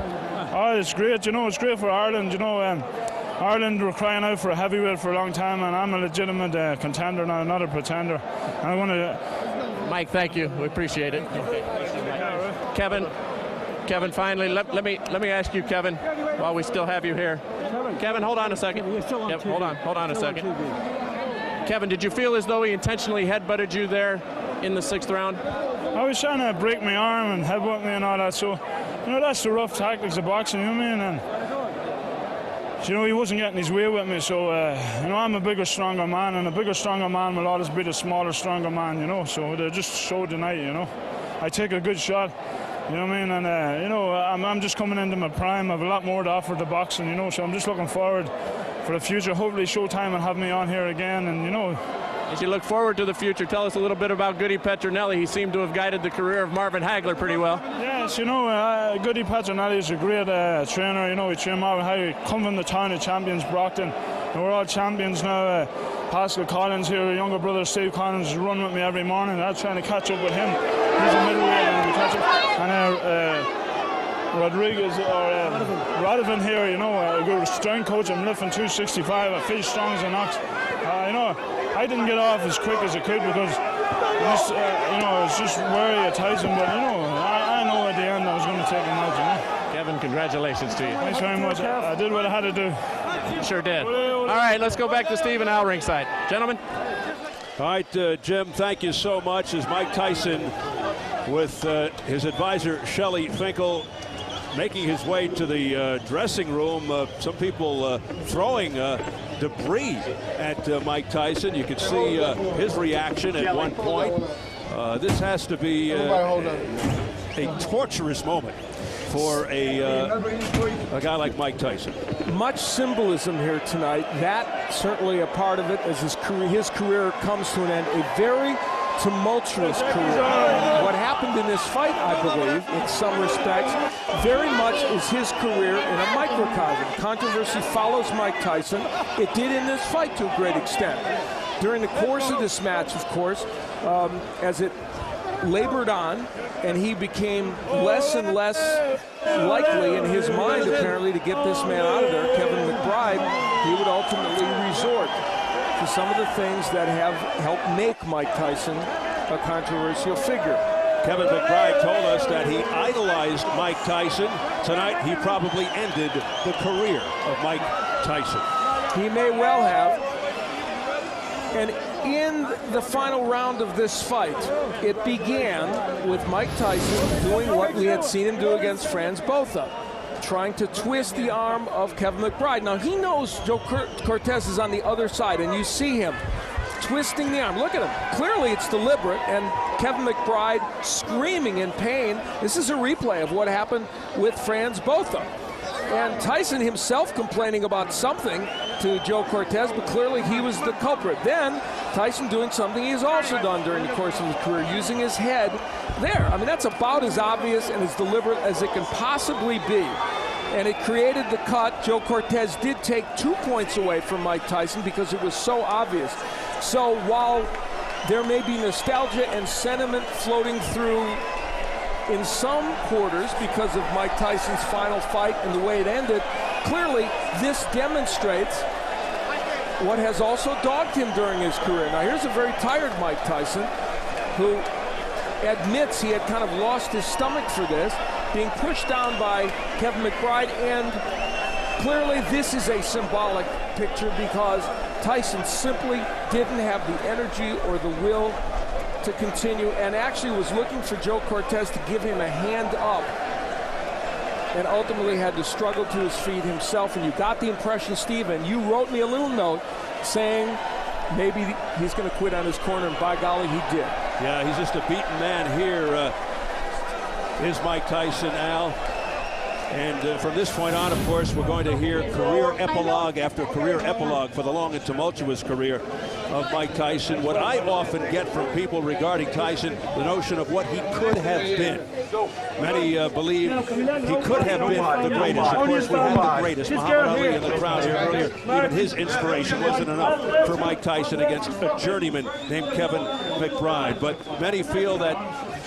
Oh, it's great, you know, it's great for Ireland, you know. Ireland were crying out for a heavyweight for a long time, and I'm a legitimate contender now, not a pretender. And I want to... Mike, thank you. We appreciate it. Okay. Kevin, finally, let me ask you, Kevin, while we still have you here. Kevin, hold on a second. Yep, hold on a second. Kevin, did you feel as though he intentionally headbutted you there in the 6th round? I was trying to break my arm and headbutt me and all that, so, you know, that's the rough tactics of boxing, you know what I mean? And, you know, he wasn't getting his way with me, so, you know, I'm a bigger, stronger man, and a bigger, stronger man will always be the smaller, stronger man, you know, so they just showed tonight, you know. I take a good shot, you know what I mean, and, you know, I'm just coming into my prime. I have a lot more to offer to boxing, you know, so I'm just looking forward for the future. Hopefully Showtime will have me on here again, and, you know. As you look forward to the future, tell us a little bit about Goody Petronelli. He seemed to have guided the career of Marvin Hagler pretty well. Yes, you know, Goody Petronelli is a great trainer. You know, he trained Marvin Hagler. Come from the town of champions, Brockton. And we're all champions now. Pascal Collins here, younger brother Steve Collins, run with me every morning. I'm trying to catch up with him. He's a middleweight, and we catch up. And Rodriguez or Radovan here, you know, a good strength coach. I'm lifting 265. I feel strong as an ox. You know, I didn't get off as quick as I could because, you know, it's just wary of Tyson. But, you know, I know at the end I was going to take him out, you know. Kevin, congratulations to you. Thanks very much. I did what I had to do. You sure did. All right, let's go back to Steve and Al ringside. Gentlemen. All right, Jim, thank you so much. As Mike Tyson with his advisor, Shelley Finkel, making his way to the dressing room. Some people throwing debris at Mike Tyson. You could see his reaction at one point. This has to be a torturous moment for a guy like Mike Tyson. Much symbolism here tonight. That certainly a part of it as his career comes to an end. A very tumultuous career. What happened in this fight, I believe, in some respects, very much is his career in a microcosm. Controversy follows Mike Tyson. It did in this fight to a great extent. During the course of this match, of course, as it labored on, and he became less and less likely in his mind, apparently, to get this man out of there, Kevin McBride, he would ultimately resort to some of the things that have helped make Mike Tyson a controversial figure. Kevin McBride told us that he idolized Mike Tyson. Tonight, he probably ended the career of Mike Tyson. He may well have. And in the final round of this fight, it began with Mike Tyson doing what we had seen him do against Franz Botha. trying to twist the arm of Kevin McBride. Now, he knows Joe Cortez is on the other side, and you see him twisting the arm. Look at him. Clearly it's deliberate, and Kevin McBride screaming in pain. This is a replay of what happened with Franz Botha. And Tyson himself complaining about something to Joe Cortez, but clearly he was the culprit. Then Tyson doing something he's also done during the course of his career, using his head there. I mean, that's about as obvious and as deliberate as it can possibly be. And it created the cut. Joe Cortez did take 2 points away from Mike Tyson because it was so obvious. So while there may be nostalgia and sentiment floating through in some quarters because of Mike Tyson's final fight and the way it ended, clearly this demonstrates what has also dogged him during his career. Now here's a very tired Mike Tyson who admits he had kind of lost his stomach for this, being pushed down by Kevin McBride, and clearly this is a symbolic picture because Tyson simply didn't have the energy or the will to continue, and actually was looking for Joe Cortez to give him a hand up, and ultimately had to struggle to his feet himself. And you got the impression, Steve, and you wrote me a little note saying maybe he's going to quit on his corner, and by golly, he did. Yeah, he's just a beaten man here. Is Mike Tyson, Al. And from this point on, of course, we're going to hear career epilogue after career epilogue for the long and tumultuous career of Mike Tyson. What I often get from people regarding Tyson, the notion of what he could have been. Many believe he could have been the greatest. Of course, we had the greatest, Muhammad Ali, in the crowd here earlier. Even his inspiration wasn't enough for Mike Tyson against a journeyman named Kevin McBride. But many feel that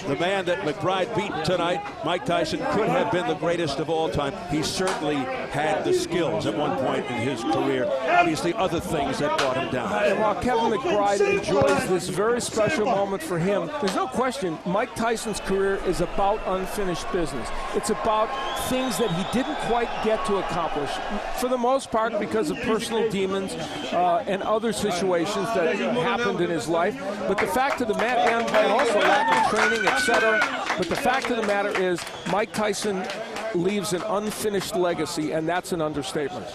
the man that McBride beat tonight, Mike Tyson, could have been the greatest of all time. He certainly had the skills at one point in his career. Obviously, other things that brought him down. And while Kevin McBride enjoys this very special moment for him, there's no question Mike Tyson's career is about unfinished business. It's about things that he didn't quite get to accomplish, for the most part because of personal demons and other situations that happened in his life. But the fact of the matter, and also lack of training, etc. But the fact of the matter is, Mike Tyson leaves an unfinished legacy, and that's an understatement.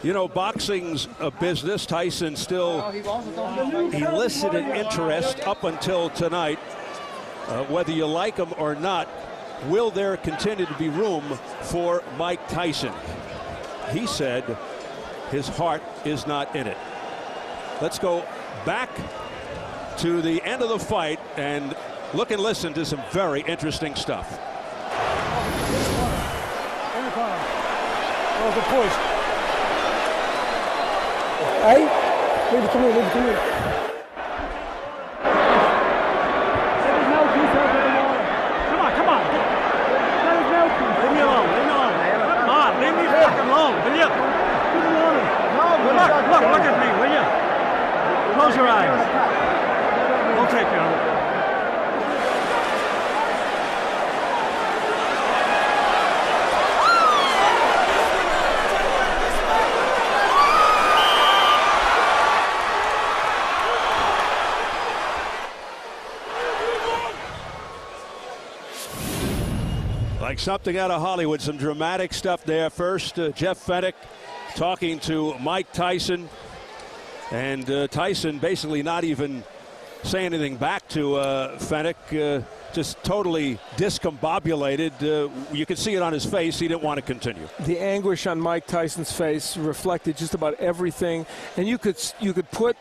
You know, boxing's a business. Tyson still elicited interest up until tonight. Whether you like him or not, will there continue to be room for Mike Tyson? He said his heart is not in it. Let's go back to the end of the fight and look and listen to some very interesting stuff. That was a push. Hey, leave it to me, leave it to me. Come on, come on. Leave me alone, leave me alone. Come on, leave me fucking alone, will you? Look at me, will you? Close your eyes. We'll take care of it. Like something out of Hollywood, some dramatic stuff there. First, Jeff Fenech talking to Mike Tyson, and Tyson basically not even saying anything back to Fenech, just totally discombobulated. You could see it on his face. He didn't want to continue. The anguish on Mike Tyson's face reflected just about everything, and you could put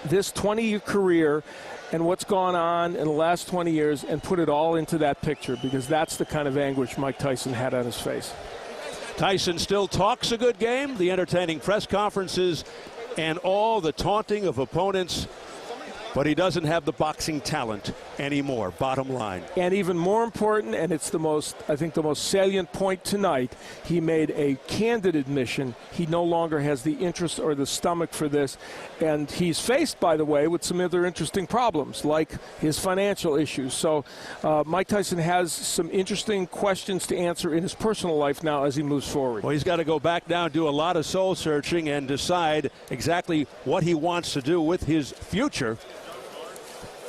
this 20-year career and what's gone on in the last 20 years and put it all into that picture, because that's the kind of anguish Mike Tyson had on his face. Tyson still talks a good game, the entertaining press conferences and all the taunting of opponents, but he doesn't have the boxing talent anymore, bottom line. And even more important, and it's I think the most salient point tonight, he made a candid admission he no longer has the interest or the stomach for this. And he's faced, by the way, with some other interesting problems, like his financial issues. So Mike Tyson has some interesting questions to answer in his personal life now as he moves forward. Well, he's got to go back down, do a lot of soul searching, and decide exactly what he wants to do with his future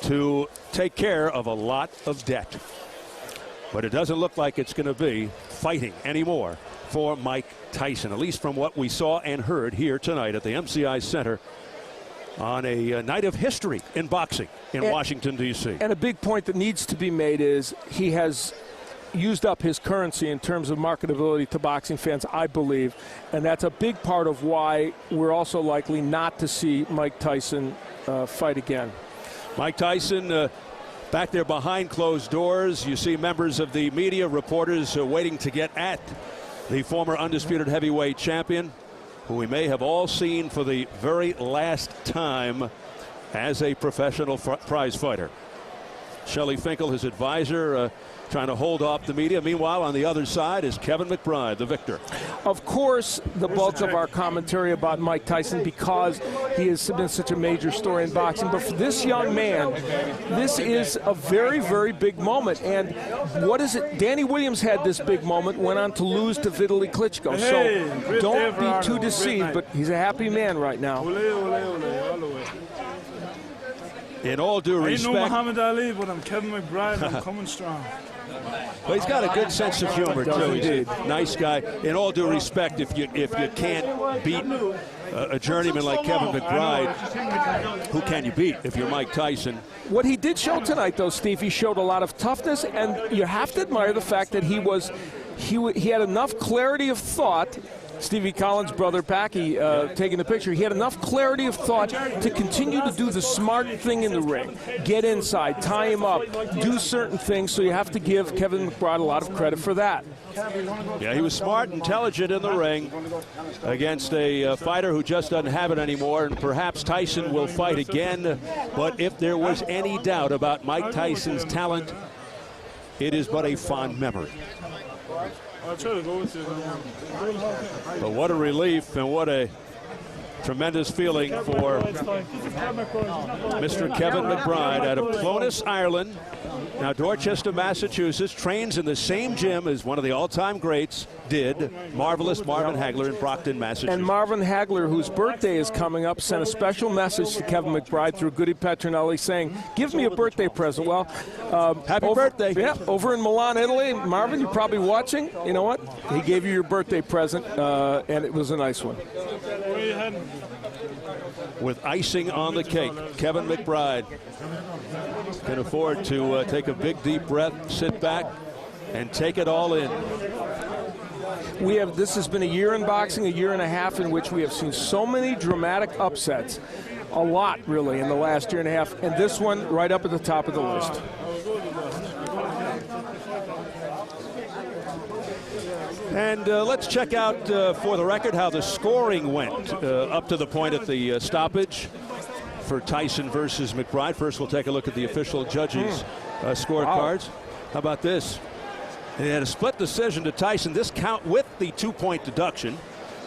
to take care of a lot of debt. But it doesn't look like it's going to be fighting anymore for Mike Tyson, at least from what we saw and heard here tonight at the MCI Center on a night of history in boxing in Washington, D.C. And a big point that needs to be made is he has used up his currency in terms of marketability to boxing fans, I believe, and that's a big part of why we're also likely not to see Mike Tyson fight again. Mike Tyson back there behind closed doors. You see members of the media, reporters waiting to get at the former undisputed heavyweight champion, who we may have all seen for the very last time as a professional prize fighter. Shelley Finkel, his advisor, trying to hold off the media. Meanwhile, on the other side is Kevin McBride, the victor. Of course, the bulk of our commentary about Mike Tyson, because he has been such a major story in boxing. But for this young man, this is a very, very big moment. And what is it? Danny Williams had this big moment, went on to lose to Vitaly Klitschko. So don't be too deceived, but he's a happy man right now. In all due respect, I ain't no Muhammad Ali, but I'm Kevin McBride. I'm coming strong. Well, he's got a good sense of humor, too. He's a nice guy. In all due respect, if you can't beat a journeyman like Kevin McBride, who can you beat if you're Mike Tyson? What he did show tonight, though, Steve, he showed a lot of toughness, and you have to admire the fact that he had enough clarity of thought. Stevie Collins' brother, Packy, taking the picture. He had enough clarity of thought to continue to do the smart thing in the ring. Get inside, tie him up, do certain things, so you have to give Kevin McBride a lot of credit for that. Yeah, he was smart, intelligent in the ring against a fighter who just doesn't have it anymore, and perhaps Tyson will fight again. But if there was any doubt about Mike Tyson's talent, it is but a fond memory. But what a relief and what a tremendous feeling for Mr. Kevin McBride out of Clones, Ireland. Now Dorchester, Massachusetts, trains in the same gym as one of the all-time greats did, marvelous Marvin Hagler in Brockton, Massachusetts. And Marvin Hagler, whose birthday is coming up, sent a special message to Kevin McBride through Goody Petronelli saying, give me a birthday present. Well, happy birthday. Yeah, over in Milan, Italy. Marvin, you're probably watching. You know what? He gave you your birthday present, and it was a nice one. With icing on the cake, Kevin McBride can afford to take a big, deep breath, sit back, and take it all in. This has been a year in boxing, a year and a half in which we have seen so many dramatic upsets. A lot, really, in the last year and a half, and this one right up at the top of the list. And let's check out, for the record, how the scoring went up to the point at the stoppage for Tyson versus McBride. First, we'll take a look at the official judges' scorecards. How about this? They had a split decision to Tyson. This count with the 2-point deduction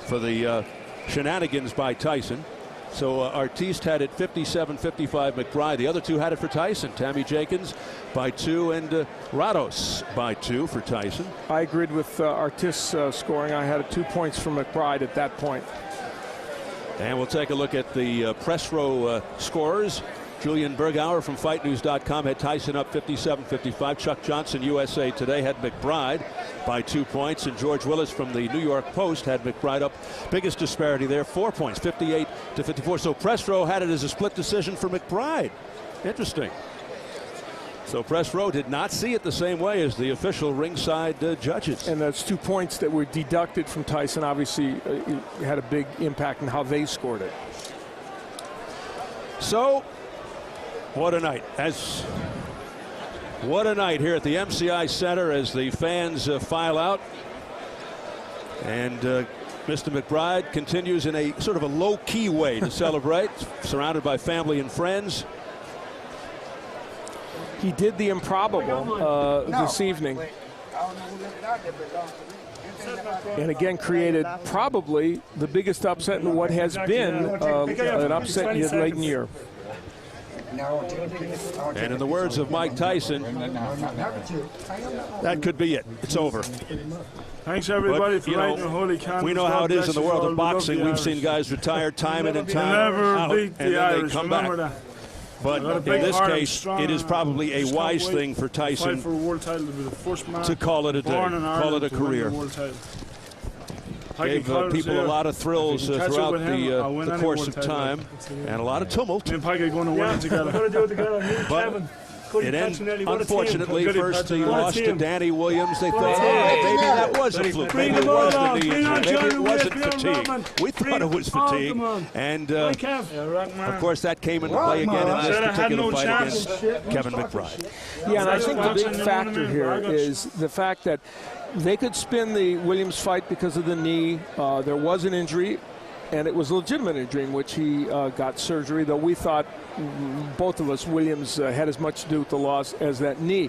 for the shenanigans by Tyson. So Artiste had it 57-55 McBride. The other two had it for Tyson. Tammy Jenkins by 2 and Rados by 2 for Tyson. I agreed with Artiste's scoring. I had 2 points for McBride at that point. And we'll take a look at the press row scorers. Julian Bergauer from FightNews.com had Tyson up 57-55. Chuck Johnson, USA Today, had McBride by 2 points. And George Willis from the New York Post had McBride up. Biggest disparity there, 4 points, 58-54. So press row had it as a split decision for McBride. Interesting. So press row did not see it the same way as the official ringside judges. And those 2 points that were deducted from Tyson obviously had a big impact on how they scored it. So, what a night. What a night here at the MCI Center as the fans file out. And Mr. McBride continues in a sort of a low-key way to celebrate, surrounded by family and friends. He did the improbable this evening. And again created probably the biggest upset in what has been an upset late in the year. And in the words of Mike Tyson, that could be it. It's over. Thanks, everybody, for lighting the holy candles. We know how it is in the world of boxing. We've seen guys retire time in and time out, and then they come back. But in this case, it is probably a wise thing for Tyson to call it a day, call it a career. Gave people a lot of thrills throughout the course of time and a lot of tumult. But it ended, unfortunately, first he lost to Danny Williams. They thought, maybe that was a fluke. Maybe it was the knee injury. Maybe it wasn't fatigue. We thought it was fatigue. And, of course, that came into play again in this particular fight against Kevin McBride. Yeah, and I think the big factor here is the fact that they could spin the Williams fight because of the knee. There was an injury, and it was a legitimate injury in which he got surgery, though we thought, both of us, Williams had as much to do with the loss as that knee.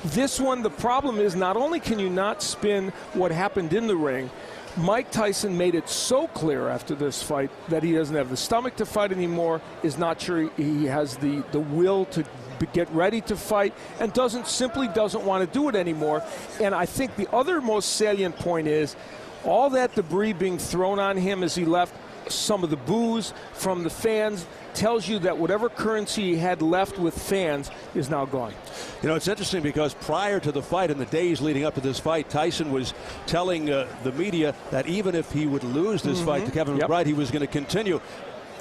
This one, the problem is not only can you not spin what happened in the ring, Mike Tyson made it so clear after this fight that he doesn't have the stomach to fight anymore, is not sure he has the will to get ready to fight, and simply doesn't want to do it anymore. And I think the other most salient point is all that debris being thrown on him as he left, some of the boos from the fans, tells you that whatever currency he had left with fans is now gone. You know, it's interesting because prior to the fight, in the days leading up to this fight, Tyson was telling the media that even if he would lose this fight to Kevin McBride, he was going to continue.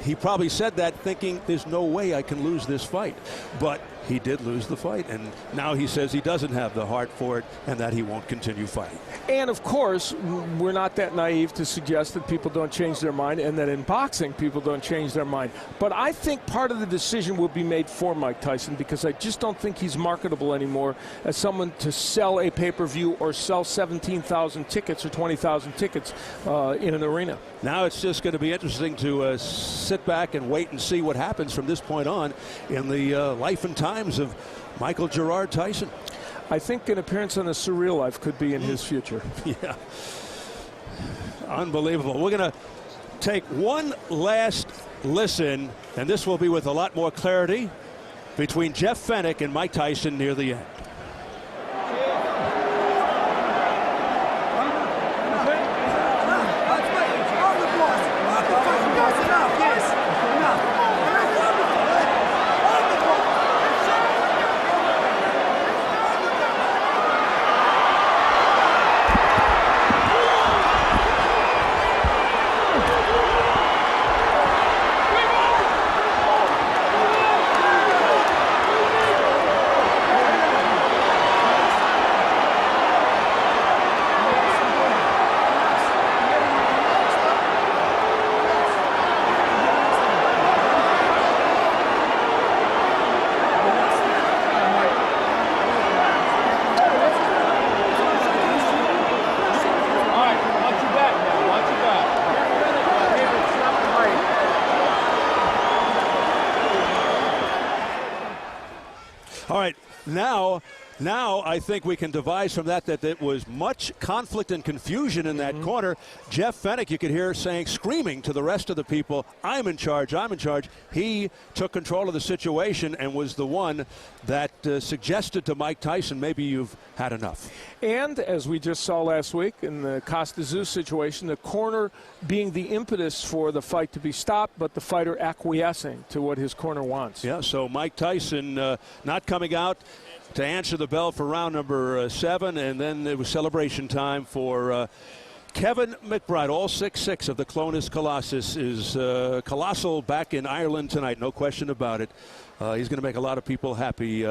He probably said that thinking there's no way I can lose this fight. But he did lose the fight, and now he says he doesn't have the heart for it and that he won't continue fighting. And, of course, we're not that naive to suggest that people don't change their mind and that in boxing people don't change their mind. But I think part of the decision will be made for Mike Tyson because I just don't think he's marketable anymore as someone to sell a pay-per-view or sell 17,000 tickets or 20,000 tickets in an arena. Now it's just going to be interesting to sit back and wait and see what happens from this point on in the life and times of Michael Gerard Tyson. I think an appearance on The Surreal Life could be in his future. Yeah. Unbelievable. We're going to take one last listen, and this will be with a lot more clarity, between Jeff Fenech and Mike Tyson near the end. All right, now I think we can devise from that there was much conflict and confusion in that corner. Jeff Fenech, you could hear screaming to the rest of the people, I'm in charge, I'm in charge. He took control of the situation and was the one that suggested to Mike Tyson, maybe you've had enough. And as we just saw last week in the Costa Zeus situation, the corner being the impetus for the fight to be stopped, but the fighter acquiescing to what his corner wants. Yeah, so Mike Tyson not coming out to answer the bell for round number 7, and then it was celebration time for Kevin McBride. All 6'6" of the Clonus Colossus is colossal back in Ireland tonight, no question about it. He's going to make a lot of people happy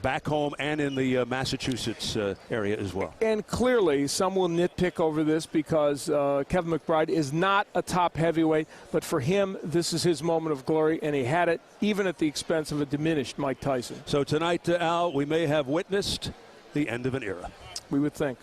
back home and in the Massachusetts area as well. And clearly some will nitpick over this because Kevin McBride is not a top heavyweight, but for him this is his moment of glory, and he had it even at the expense of a diminished Mike Tyson. So tonight, Al, we may have witnessed the end of an era. We would think.